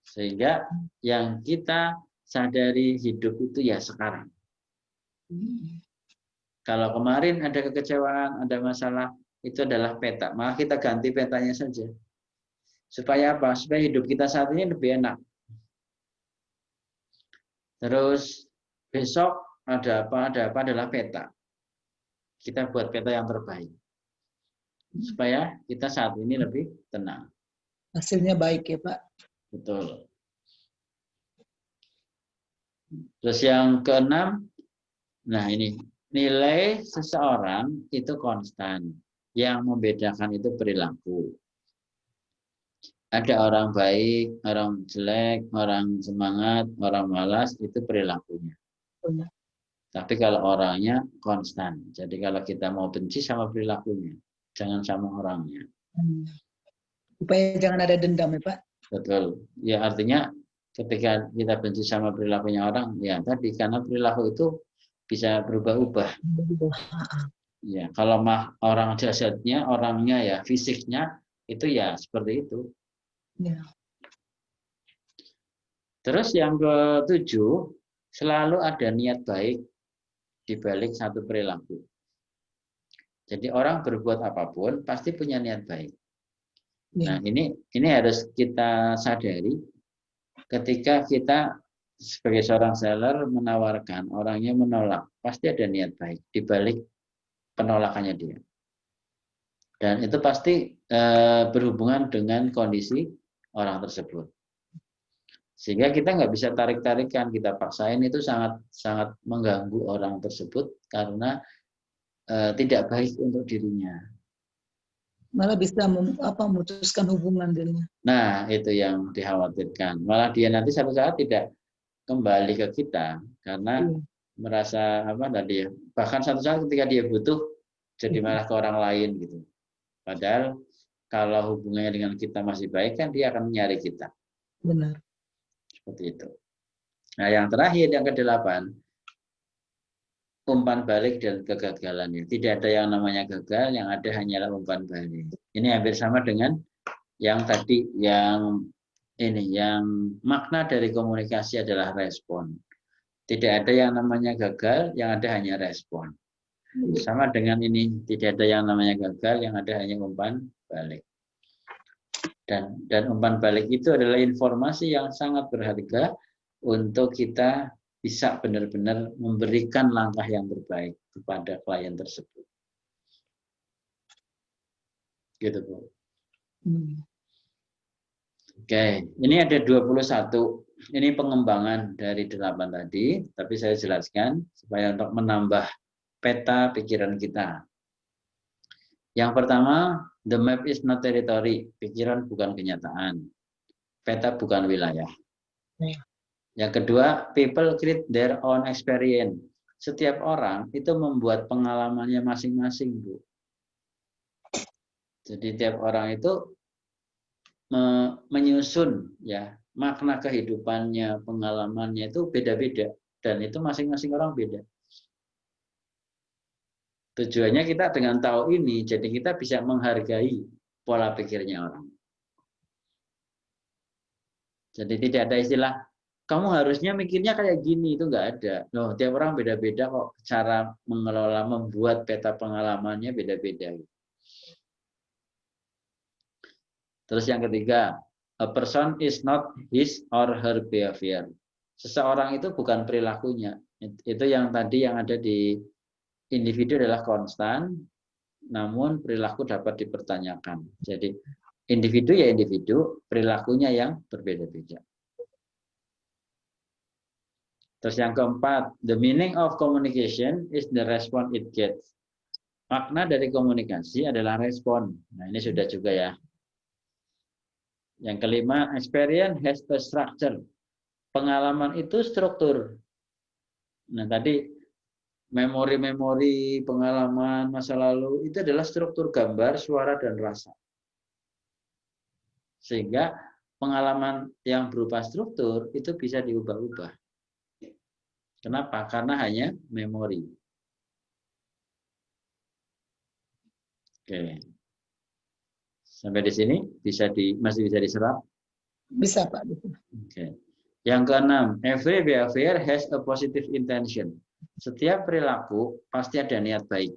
Sehingga yang kita sadari hidup itu ya sekarang. Kalau kemarin ada kekecewaan, ada masalah, itu adalah peta. Maka kita ganti petanya saja. Supaya apa? Supaya hidup kita saat ini lebih enak. Terus besok ada apa adalah peta. Kita buat peta yang terbaik. Supaya kita saat ini lebih tenang. Hasilnya baik ya Pak. Betul. Terus yang keenam, nah ini, nilai seseorang itu konstan. Yang membedakan itu perilaku. Ada orang baik, orang jelek, orang semangat, orang malas, itu perilakunya. Tapi kalau orangnya konstan. Jadi kalau kita mau benci sama perilakunya, jangan sama orangnya. Supaya jangan ada dendam ya Pak. Betul. Ya artinya ketika kita benci sama perilakunya orang, ya tadi karena perilaku itu bisa berubah-ubah. Ya, kalau mah orang jasadnya, orangnya ya fisiknya itu ya seperti itu. Ya. Terus yang ke-7, selalu ada niat baik di balik satu perilaku. Jadi orang berbuat apapun pasti punya niat baik. Ya. Nah, ini harus kita sadari ketika kita sebagai seorang seller menawarkan, orangnya menolak, pasti ada niat baik di balik penolakannya dia. Dan itu pasti berhubungan dengan kondisi orang tersebut. Sehingga kita nggak bisa tarik-tarikan, kita paksain, itu sangat mengganggu orang tersebut karena tidak baik untuk dirinya. Malah bisa memutuskan hubungan dirinya. Nah, itu yang dikhawatirkan. Malah dia nanti satu saat tidak kembali ke kita karena merasa bahkan satu saat ketika dia butuh jadi malah ke orang lain gitu. Padahal kalau hubungannya dengan kita masih baik kan dia akan mencari kita. Benar. Seperti itu. Nah, yang terakhir, yang ke-8, umpan balik dan kegagalannya. Tidak ada yang namanya gagal, yang ada hanyalah umpan balik. Ini hampir sama dengan Yang tadi yang makna dari komunikasi adalah respon. Tidak ada yang namanya gagal, yang ada hanya respon. Sama dengan ini, tidak ada yang namanya gagal, yang ada hanya umpan balik. Dan umpan balik itu adalah informasi yang sangat berharga untuk kita bisa benar-benar memberikan langkah yang terbaik kepada klien tersebut. Gitu, Bu. Oke, ini ada 21. Ini pengembangan dari 8 tadi, tapi saya jelaskan supaya untuk menambah peta pikiran kita. Yang pertama, the map is not territory. Pikiran bukan kenyataan. Peta bukan wilayah. Yang kedua, people create their own experience. Setiap orang itu membuat pengalamannya masing-masing, Bu. Jadi tiap orang itu menyusun ya makna kehidupannya, pengalamannya itu beda-beda dan itu masing-masing orang beda. Tujuannya kita dengan tahu ini, jadi kita bisa menghargai pola pikirnya orang. Jadi tidak ada istilah kamu harusnya mikirnya kayak gini, itu nggak ada. Loh, tiap orang beda-beda kok cara mengelola, membuat peta pengalamannya beda-beda. Terus yang ketiga, a person is not his or her behavior. Seseorang itu bukan perilakunya. Itu yang tadi yang ada di individu adalah konstan, namun perilaku dapat dipertanyakan. Jadi individu ya individu, perilakunya yang berbeda-beda. Terus yang keempat, the meaning of communication is the response it gets. Makna dari komunikasi adalah respon. Nah, ini sudah juga ya. Yang kelima, experience has a structure. Pengalaman itu struktur. Nah, tadi memori-memori, pengalaman masa lalu itu adalah struktur gambar, suara, dan rasa. Sehingga pengalaman yang berupa struktur itu bisa diubah-ubah. Kenapa? Karena hanya memori. Oke. Sampai di sini masih bisa diserap? Bisa, Pak. Oke. Yang keenam, every behavior has a positive intention. Setiap perilaku pasti ada niat baik.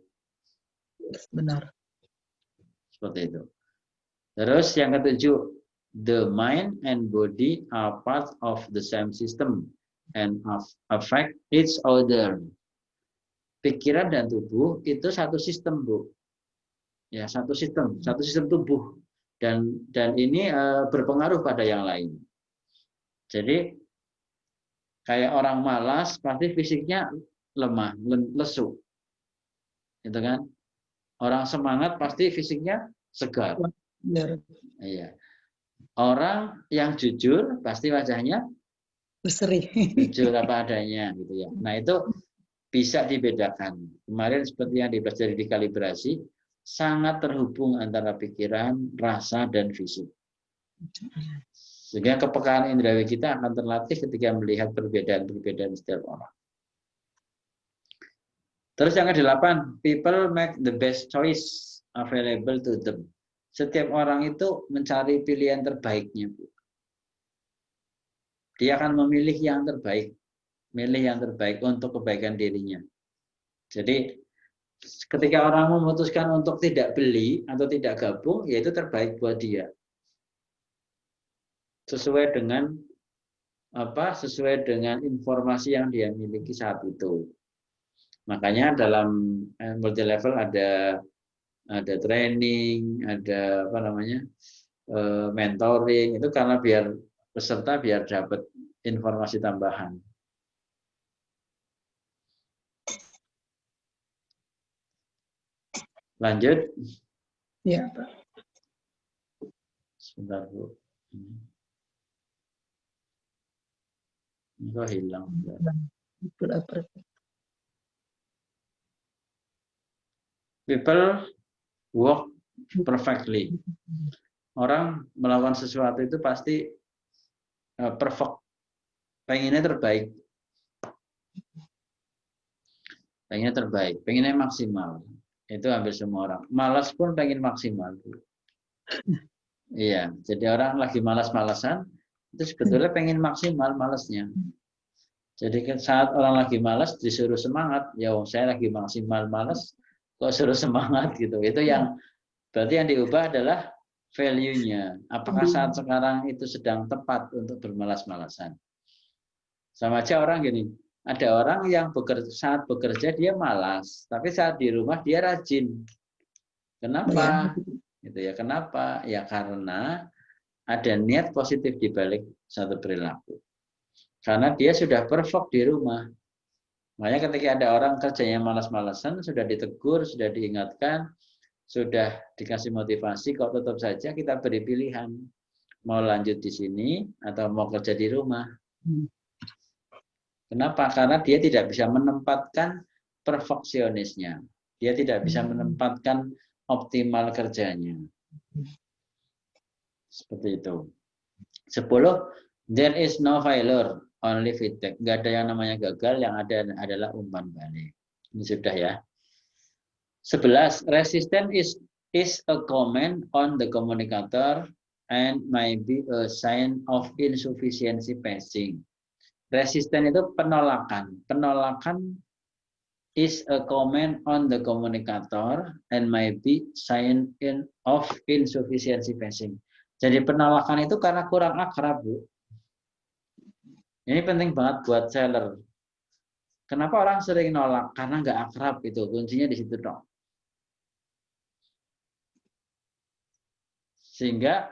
Benar. Seperti itu. Terus yang ketujuh, the mind and body are part of the same system and affect each other. Pikiran dan tubuh itu satu sistem, Bu. Ya, satu sistem tubuh. Dan ini berpengaruh pada yang lain. Jadi kayak orang malas pasti fisiknya lemah, lesu. Gitu kan? Orang semangat pasti fisiknya segar. Benar. Iya. Orang yang jujur pasti wajahnya berseri. Jujur apa adanya gitu ya. Nah, itu bisa dibedakan. Kemarin seperti yang dipelajari di kalibrasi, sangat terhubung antara pikiran, rasa, dan fisik. Sehingga kepekaan indrawi kita akan terlatih ketika melihat perbedaan-perbedaan setiap orang. Terus yang ke-8, people make the best choice available to them. Setiap orang itu mencari pilihan terbaiknya, Bu. Dia akan memilih yang terbaik, untuk kebaikan dirinya. Jadi ketika orang memutuskan untuk tidak beli atau tidak gabung, yaitu terbaik buat dia. Sesuai dengan informasi yang dia miliki saat itu. Makanya dalam multi level ada training, ada mentoring, itu karena biar peserta dapat informasi tambahan. Lanjut. Ya, Pak. Sebentar, Bu. Ini kok hilang. People work perfectly. Orang melakukan sesuatu itu pasti perfect. Pengennya terbaik. Pengennya maksimal. Itu hampir semua orang. Malas pun pengen maksimal. Iya, jadi orang lagi malas-malasan, itu sebetulnya pengen maksimal malasnya. Jadi saat orang lagi malas disuruh semangat, ya saya lagi maksimal malas, kok suruh semangat gitu. Itu yang berarti yang diubah adalah value-nya. Apakah saat sekarang itu sedang tepat untuk bermalas-malasan? Sama aja orang gini, ada orang yang saat bekerja dia malas, tapi saat di rumah dia rajin. Kenapa? Gitu ya. Kenapa? Ya karena ada niat positif di balik satu perilaku. Karena dia sudah perfect di rumah. Makanya ketika ada orang kerjanya malas-malasan, sudah ditegur, sudah diingatkan, sudah dikasih motivasi, kok tetap saja kita beri pilihan. Mau lanjut di sini atau mau kerja di rumah. Kenapa? Karena dia tidak bisa menempatkan perfeksionisnya. Dia tidak bisa menempatkan optimal kerjanya. Seperti itu. 10. There is no failure, only feedback. Nggak ada yang namanya gagal, yang ada adalah umpan balik. Ini sudah ya. 11. Resistance is a comment on the communicator and might be a sign of insufficiency pacing. Resisten itu penolakan. Penolakan is a comment on the communicator and might be sign of insufficiency pacing. Jadi penolakan itu karena kurang akrab, Bu. Ini penting banget buat seller. Kenapa orang sering nolak? Karena nggak akrab itu. Kuncinya di situ dong. Sehingga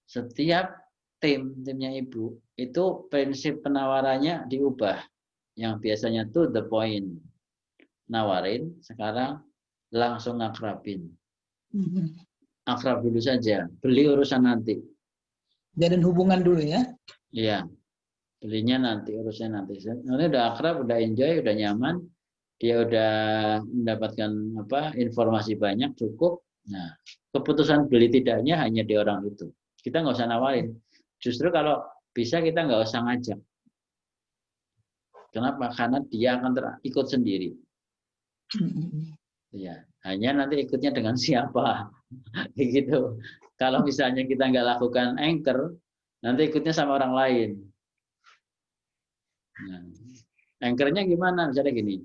setiap timnya Ibu itu prinsip penawarannya diubah. Yang biasanya to the point. Nawarin, sekarang langsung akrabin. Akrab dulu saja. Beli urusan nanti. Jalin hubungan dulu ya. Iya, belinya nanti, urusnya nanti. Nanti udah akrab, udah enjoy, udah nyaman, dia udah mendapatkan informasi banyak, cukup. Nah, keputusan beli tidaknya hanya di orang itu. Kita nggak usah nawarin. Justru kalau bisa kita nggak usah ngajak. Kenapa? Karena dia akan ikut sendiri. Ya, hanya nanti ikutnya dengan siapa, gitu. Kalau misalnya kita nggak lakukan anchor, nanti ikutnya sama orang lain. Nah, anchornya gimana? Misalnya gini,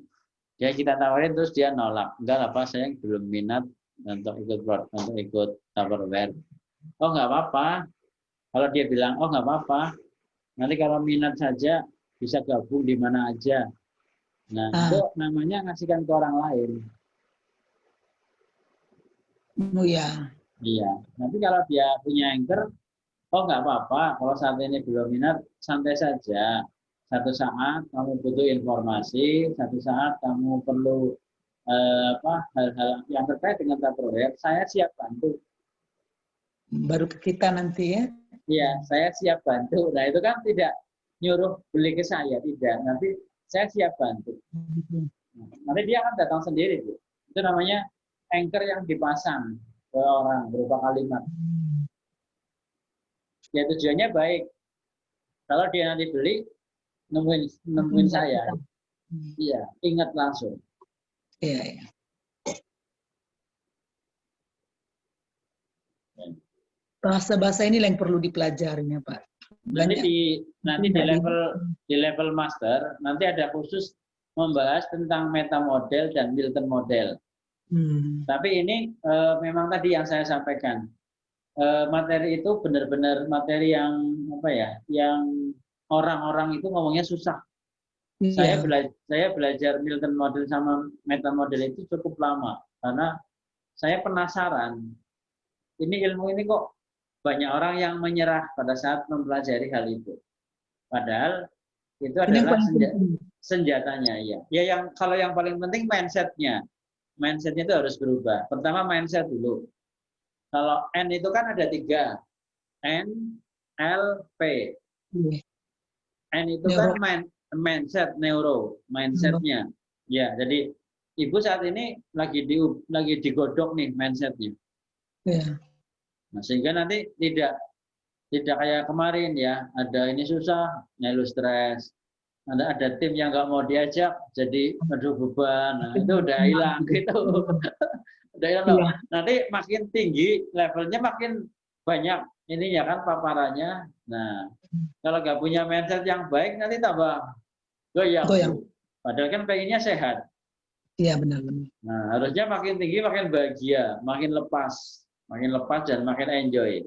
ya kita tawarin terus dia nolak. Enggak apa, saya belum minat untuk ikut Tupperware. Oh nggak apa-apa. Kalau dia bilang, oh nggak apa-apa. Nanti kalau minat saja bisa gabung di mana aja. Nah, itu namanya ngasihkan ke orang lain. Oh ya. Iya. Nanti kalau dia punya anchor, oh nggak apa-apa, kalau saat ini belum minat, santai saja. Satu saat kamu butuh informasi, satu saat kamu perlu hal-hal yang terkait dengan Tupperware, saya siap bantu. Baru ke kita nanti ya? Iya, saya siap bantu. Nah itu kan tidak nyuruh beli ke saya, tidak. Nanti saya siap bantu. Nanti dia akan datang sendiri, Bu. Itu namanya anchor yang dipasang ke orang berupa kalimat. Ya tujuannya baik. Kalau dia nanti beli, nemuin saya. Iya, ingat langsung. Iya, iya. Bahasa-bahasa ini yang perlu dipelajarinya, Pak. Nanti di level master nanti ada khusus membahas tentang meta model dan Milton model. Tapi ini memang tadi yang saya sampaikan. Materi itu benar-benar materi yang yang orang-orang itu ngomongnya susah. Iya. Saya belajar Milton model sama meta model itu cukup lama karena saya penasaran. Ini ilmu ini kok banyak orang yang menyerah pada saat mempelajari hal itu. Padahal itu adalah senjatanya ya. Ya yang kalau yang paling penting mindsetnya. Mindsetnya itu harus berubah. Pertama mindset dulu. Kalau N itu kan ada 3. N, L, P. N itu kan mindset, mindsetnya. Ya, jadi Ibu saat ini lagi digodok nih mindsetnya. Ya. Nah, sehingga nanti tidak kayak kemarin ya, ada ini susah, ngeluh stres. Ada tim yang nggak mau diajak, jadi aduh beban. Nah, itu udah hilang gitu. Udah hilang loh. Nanti makin tinggi levelnya makin banyak ininya kan paparannya. Nah, kalau nggak punya mindset yang baik nanti tambah goyang. Padahal kan pengennya sehat. Iya benar-benar. Nah, harusnya makin tinggi makin bahagia, makin lepas dan makin enjoy.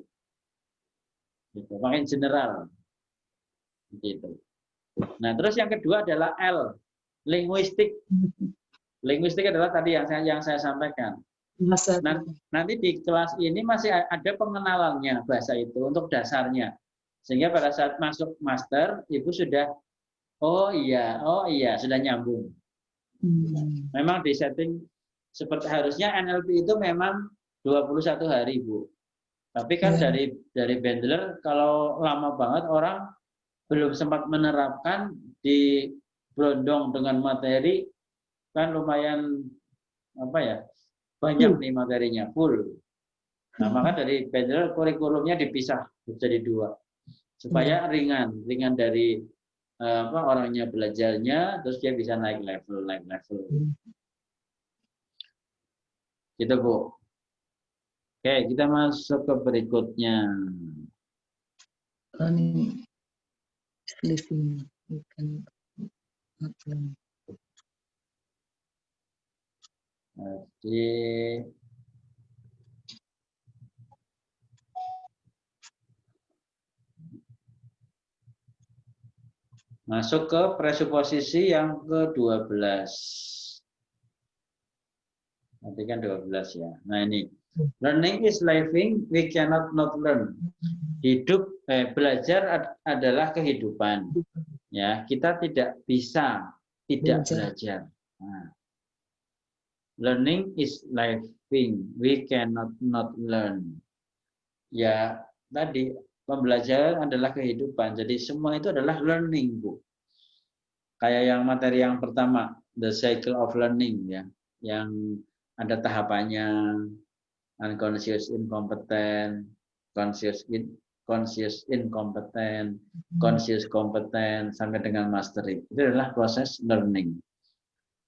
Gitu, makin general. Gitu. Nah, terus yang kedua adalah L, linguistik. Linguistik adalah tadi yang saya sampaikan. Nanti di kelas ini masih ada pengenalannya bahasa itu untuk dasarnya. Sehingga pada saat masuk master, Ibu sudah, oh iya, sudah nyambung. Memang di setting seperti harusnya NLP itu memang 21 hari, Bu. Tapi kan dari Bandler, kalau lama banget orang belum sempat menerapkan di berondong dengan materi, kan lumayan banyak nih materinya, full. Nah, maka dari Bandler kurikulumnya dipisah jadi 2 supaya ringan dari orangnya belajarnya, terus dia bisa naik level. Gitu, Bu. Oke, kita masuk ke berikutnya. Masuk ke presuposisi yang ke-12. Nanti kan 12 ya. Nah ini, learning is living, we cannot not learn. Belajar adalah kehidupan. Ya, kita tidak bisa tidak belajar. Nah, learning is living, we cannot not learn. Ya, tadi pembelajaran adalah kehidupan. Jadi semua itu adalah learning, Bu. Kayak yang materi yang pertama, the cycle of learning ya, yang ada tahapannya, unconscious incompetent, conscious incompetent, conscious competent sampai dengan mastery. Itu adalah proses learning.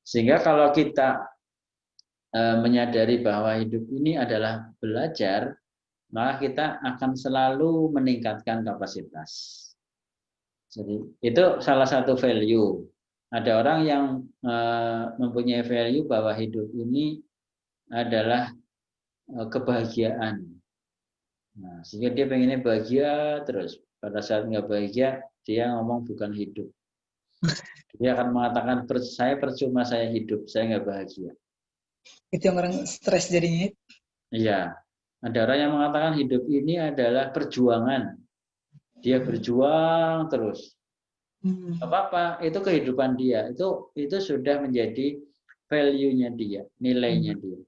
Sehingga kalau kita menyadari bahwa hidup ini adalah belajar, maka kita akan selalu meningkatkan kapasitas. Jadi itu salah satu value. Ada orang yang mempunyai value bahwa hidup ini adalah kebahagiaan. Nah, sehingga dia pengennya bahagia terus. Pada saat nggak bahagia, dia ngomong bukan hidup. Dia akan mengatakan, saya percuma saya hidup, saya nggak bahagia. Itu yang orang stres jadinya. Iya. Ada orang yang mengatakan hidup ini adalah perjuangan. Dia berjuang terus. Apa-apa, itu kehidupan dia. Itu sudah menjadi value-nya dia, nilainya dia.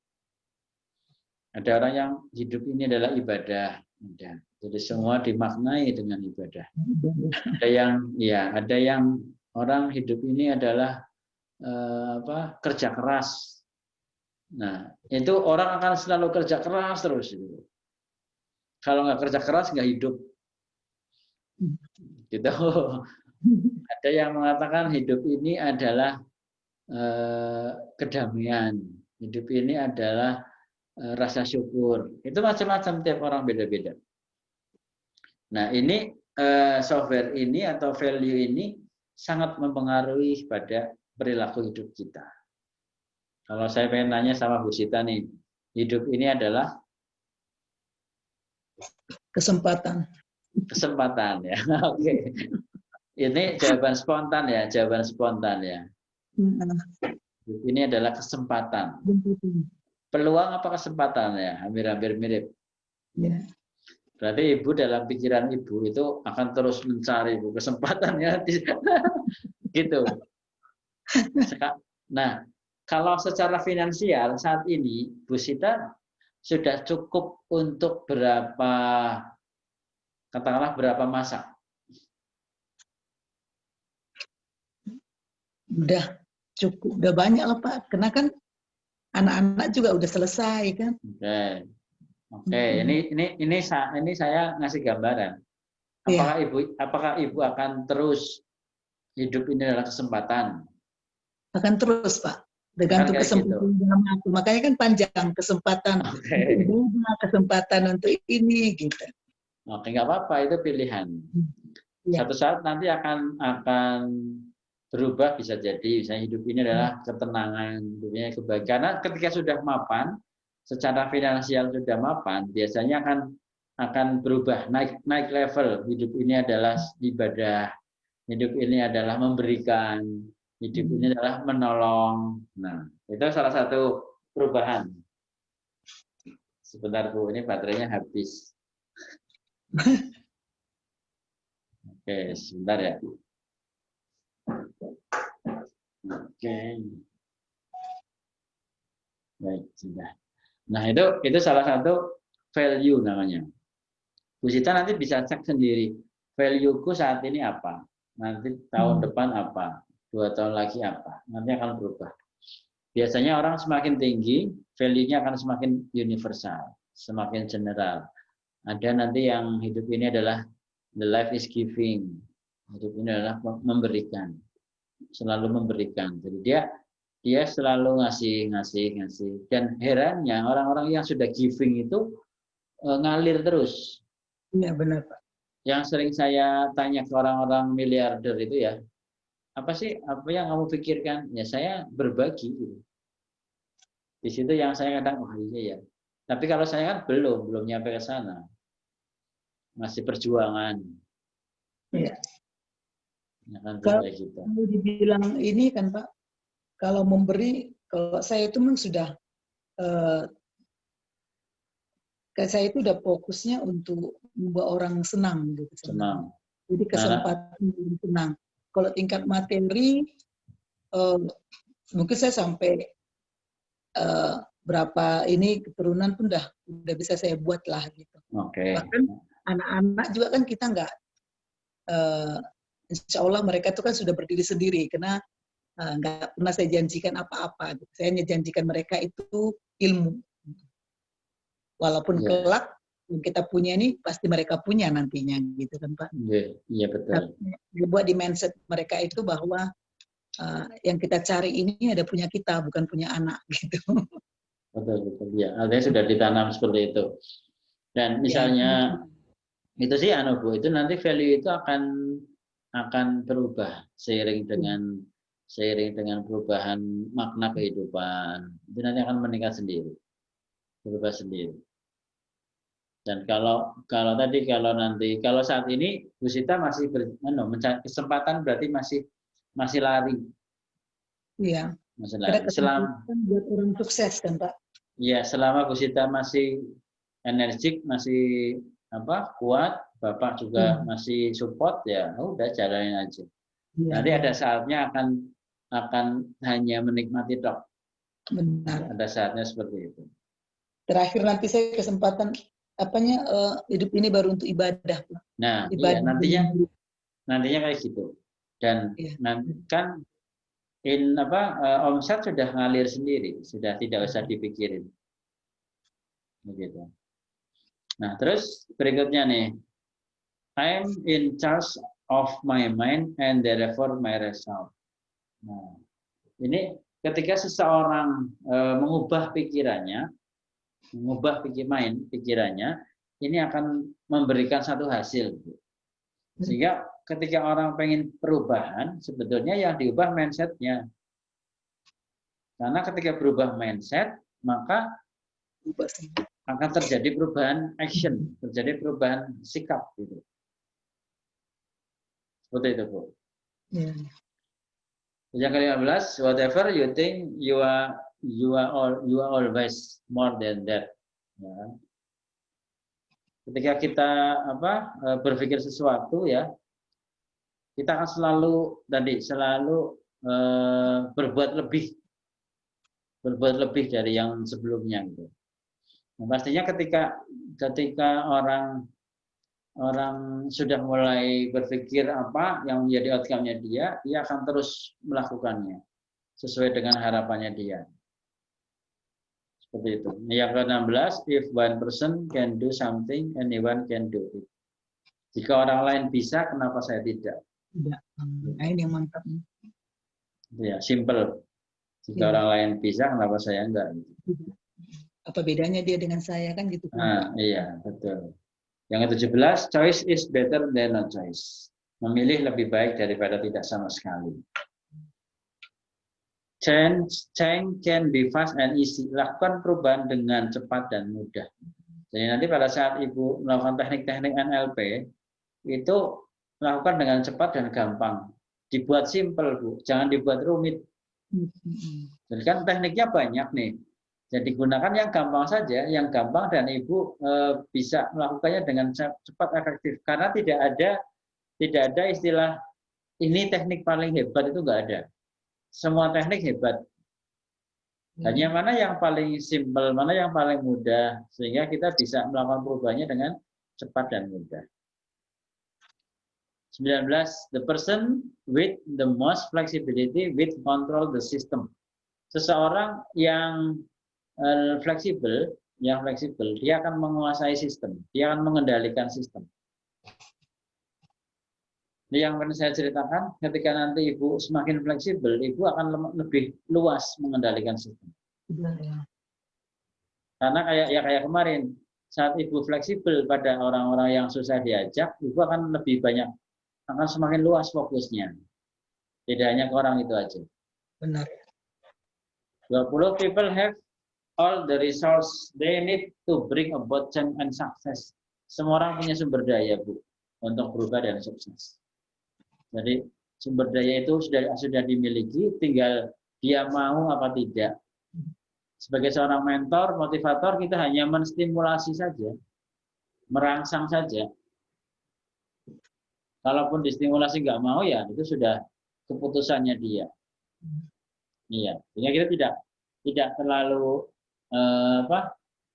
Ada orang yang hidup ini adalah ibadah. Jadi semua dimaknai dengan ibadah. Ada yang orang hidup ini adalah kerja keras. Nah, itu orang akan selalu kerja keras terus. Kalau nggak kerja keras nggak hidup. Gitu. Ada yang mengatakan hidup ini adalah kedamaian. Hidup ini adalah rasa syukur. Itu macam-macam, tiap orang beda-beda. Nah, ini software ini atau value ini sangat mempengaruhi pada perilaku hidup kita. Kalau saya pengen tanya sama Bu Sita nih, hidup ini adalah kesempatan. Kesempatan ya. Oke. Ini jawaban spontan ya. Ini adalah kesempatan. Peluang apa kesempatan ya? Hampir-hampir mirip. Ya. Berarti Ibu dalam pikiran Ibu itu akan terus mencari kesempatannya. Gitu. Nah, kalau secara finansial saat ini Bu Sita sudah cukup untuk katakanlah berapa masa? Udah cukup, udah banyak lah Pak. Karena kan anak-anak juga udah selesai kan. Oke. Ini saya ngasih gambaran. Apakah Ibu akan terus hidup ini adalah kesempatan? Akan terus Pak. Tergantung kayak gitu. kesempatan dalam waktu. Makanya kan panjang kesempatan untuk ibadah, kesempatan untuk ini gitu. Oke, nggak apa-apa, itu pilihan. Ya. Satu saat nanti akan berubah, bisa jadi misalnya hidup ini adalah ketenangan, hidupnya kebahagiaan. Karena ketika sudah mapan, secara finansial sudah mapan, biasanya akan berubah, naik level. Hidup ini adalah ibadah, hidup ini adalah memberikan, hidup ini adalah menolong. Nah, itu salah satu perubahan. Sebentar Bu, ini baterainya habis. Oke, sebentar ya. Oke. Baik, sudah. Nah, itu salah satu value namanya. Bu Sita nanti bisa cek sendiri, value-ku saat ini apa, nanti tahun depan apa, 2 tahun lagi apa, nanti akan berubah. Biasanya orang semakin tinggi, value-nya akan semakin universal, semakin general. Ada nanti yang hidup ini adalah the life is giving, hidup ini adalah memberikan, selalu memberikan. Jadi dia selalu ngasih. Dan herannya orang-orang yang sudah giving itu ngalir terus. Iya benar Pak. Yang sering saya tanya ke orang-orang miliarder itu ya, apa sih apa yang kamu pikirkan? Ya saya berbagi. Gitu. Di situ yang saya kadang, oh iya ya. Tapi kalau saya kan belum nyampe ke sana, masih perjuangan. Iya. Ya kan Kalau gitu. dibilang ini kan Pak, kalau memberi, kalau saya itu memang sudah saya itu udah fokusnya untuk membuat orang senang gitu. Senang. Jadi kesempatan senang. Kalau tingkat materi, mungkin saya sampai berapa ini keturunan pun udah bisa saya buat lah gitu. Okay. Bahkan anak-anak juga kan kita nggak, insya Allah mereka itu kan sudah berdiri sendiri karena nggak pernah saya janjikan apa-apa. Gitu. Saya hanya janjikan mereka itu ilmu. Walaupun kelak yang kita punya ini pasti mereka punya nantinya gitu kan Pak. Iya betul. Dibuat di mindset mereka itu bahwa yang kita cari ini ada punya kita, bukan punya anak gitu. Betul ya. Artinya sudah ditanam seperti itu. Dan misalnya itu sih Bu, itu nanti value itu akan berubah seiring dengan perubahan makna kehidupan. Itu nanti akan meningkat sendiri. Berubah sendiri. Dan kalau saat ini Bu Sita masih mencari kesempatan, berarti masih lari. Iya. Masih lari. Selama buat orang sukses kan Pak. Iya, selama Bu Sita masih energik, masih kuat, Bapak juga masih support, ya udah jalanin aja. Ya, nanti ada saatnya akan hanya menikmati tok. Benar. Ada saatnya seperti itu. Terakhir nanti saya kesempatan hidup ini baru untuk ibadah. Nah, ibadah iya, nantinya kayak gitu. Dan kan omset sudah ngalir sendiri, sudah tidak usah dipikirin. Begitu. Nah, terus berikutnya nih. I'm in charge of my mind and therefore my result. Nah, ini ketika seseorang mengubah pikirannya, pikirannya, ini akan memberikan satu hasil. Sehingga ketika orang pengen perubahan, sebetulnya yang diubah mindset-nya. Karena ketika berubah mindset, maka akan terjadi perubahan action, terjadi perubahan sikap gitu. Seperti itu, Bu. Yang ke-15, whatever you think you are always more than that. Ya. Ketika kita berpikir sesuatu ya, kita akan selalu berbuat lebih dari yang sebelumnya gitu. Nah, pastinya ketika orang sudah mulai berpikir apa yang menjadi outcome-nya dia akan terus melakukannya sesuai dengan harapannya dia. Seperti itu. Yang ke-16, if one person can do something, anyone can do it. Jika orang lain bisa, kenapa saya tidak? Tidak. Nah, ini yang mantap. Ya, simple. Jika orang lain bisa, kenapa saya enggak? Apa bedanya dia dengan saya kan gitu kan? Nah, iya, betul. Yang ke-17, choice is better than no choice. Memilih lebih baik daripada tidak sama sekali. Change can be fast and easy. Lakukan perubahan dengan cepat dan mudah. Jadi nanti pada saat Ibu melakukan teknik-teknik NLP, itu lakukan dengan cepat dan gampang. Dibuat simple, Bu. Jangan dibuat rumit. Jadi kan tekniknya banyak nih. Jadi gunakan yang gampang saja, yang gampang dan Ibu bisa melakukannya dengan cepat efektif. Karena tidak ada istilah ini teknik paling hebat, itu enggak ada. Semua teknik hebat. Hanya mana yang paling simpel, mana yang paling mudah, sehingga kita bisa melakukan perubahannya dengan cepat dan mudah. 19. The person with the most flexibility will control the system. Seseorang yang fleksibel, dia akan menguasai sistem, dia akan mengendalikan sistem. Ini yang akan saya ceritakan, ketika nanti Ibu semakin fleksibel, Ibu akan lebih luas mengendalikan sistem. Karena kayak kemarin, saat Ibu fleksibel pada orang-orang yang susah diajak, Ibu akan lebih banyak, akan semakin luas fokusnya. Tidak hanya ke orang itu aja. Benar. 20 people have all the resource they need to bring about change and success. Semua orang punya sumber daya, Bu, untuk berubah dan sukses. Jadi sumber daya itu sudah dimiliki, tinggal dia mau apa tidak. Sebagai seorang mentor, motivator, kita hanya menstimulasi saja, merangsang saja. Kalaupun distimulasi nggak mau, ya itu sudah keputusannya dia. Iya, sehingga kita tidak terlalu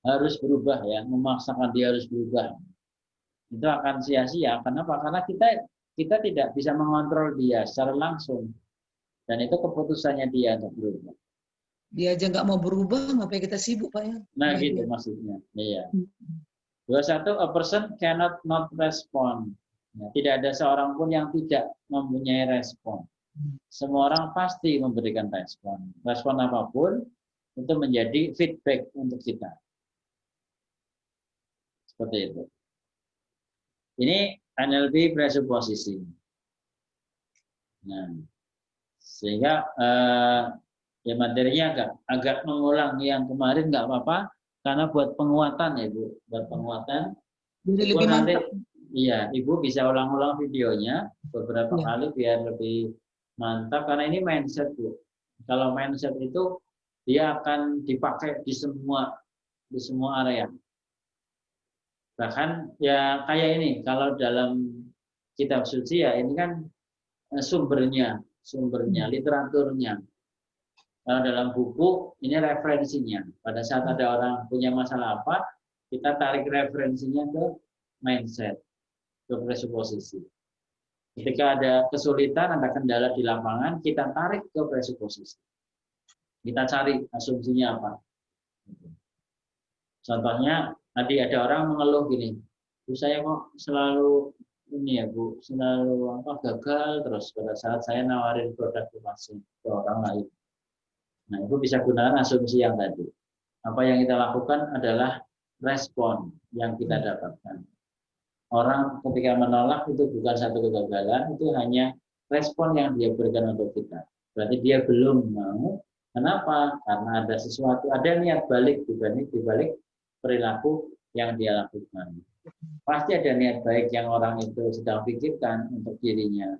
harus berubah ya, memaksakan dia harus berubah. Itu akan sia-sia. Kenapa? Karena kita tidak bisa mengontrol dia secara langsung. Dan itu keputusannya dia untuk berubah. Dia aja nggak mau berubah, ngapain kita sibuk, Pak ya? Nah, gitu maksudnya. Iya. 21, a person cannot not respond. Ya, tidak ada seorang pun yang tidak mempunyai respon. Semua orang pasti memberikan respon. Respon apapun itu menjadi feedback untuk kita. Seperti itu. Ini NLP presupposisi. Nah, sehingga ya materinya agak mengulang yang kemarin nggak apa-apa, karena buat penguatan ya Bu, buat penguatan. Jadi lebih mantap. Iya, Ibu bisa ulang-ulang videonya beberapa kali biar lebih mantap, karena ini mindset Bu. Kalau mindset itu dia akan dipakai di semua area. Bahkan ya kayak ini, kalau dalam kitab suci ya ini kan sumbernya, literaturnya. Kalau dalam buku ini referensinya. Pada saat ada orang punya masalah apa, kita tarik referensinya ke mindset, ke presupposisi. Ketika ada kesulitan, ada kendala di lapangan, kita tarik ke presupposisi. Kita cari asumsinya apa. Contohnya, tadi ada orang mengeluh gini, Bu, saya kok selalu ini ya Bu, selalu gagal terus pada saat saya nawarin produk ke orang lain. Nah, itu bisa gunakan asumsi yang tadi. Apa yang kita lakukan adalah respon yang kita dapatkan. Orang ketika menolak itu bukan satu kegagalan, itu hanya respon yang dia berikan untuk kita. Berarti dia belum mau. Kenapa? Karena ada sesuatu, ada niat balik dibalik perilaku yang dia lakukan. Pasti ada niat baik yang orang itu sedang pikirkan untuk dirinya.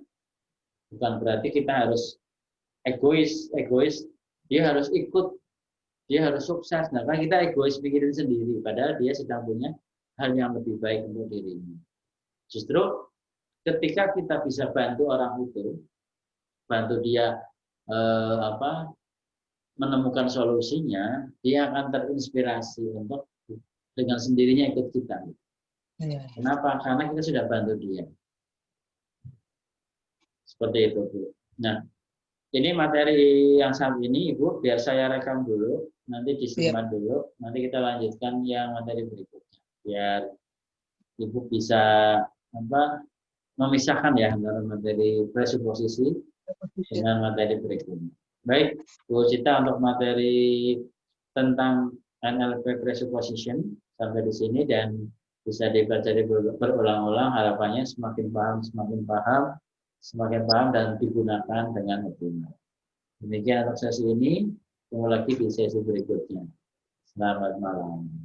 Bukan berarti kita harus egois, dia harus ikut, dia harus sukses. Nah, kan kita egois pikirin sendiri, padahal dia sedang punya hal yang lebih baik untuk dirinya. Justru ketika kita bisa bantu orang itu, bantu dia menemukan solusinya, dia akan terinspirasi untuk dengan sendirinya ikut kita. Kenapa? Karena kita sudah bantu dia. Seperti itu, Bu. Nah, ini materi yang saat ini, Ibu, biar saya rekam dulu, nanti disimpan dulu, nanti kita lanjutkan yang materi berikutnya. Biar Ibu bisa memisahkan ya antara materi presupposisi dengan materi berikutnya. Baik, Bu Cita, untuk materi tentang NLP presupposition sampai di sini, dan bisa dipelajari berulang-ulang, harapannya semakin paham, semakin paham dan digunakan dengan optimal. Demikian untuk sesi ini, ketemu lagi di sesi berikutnya. Selamat malam.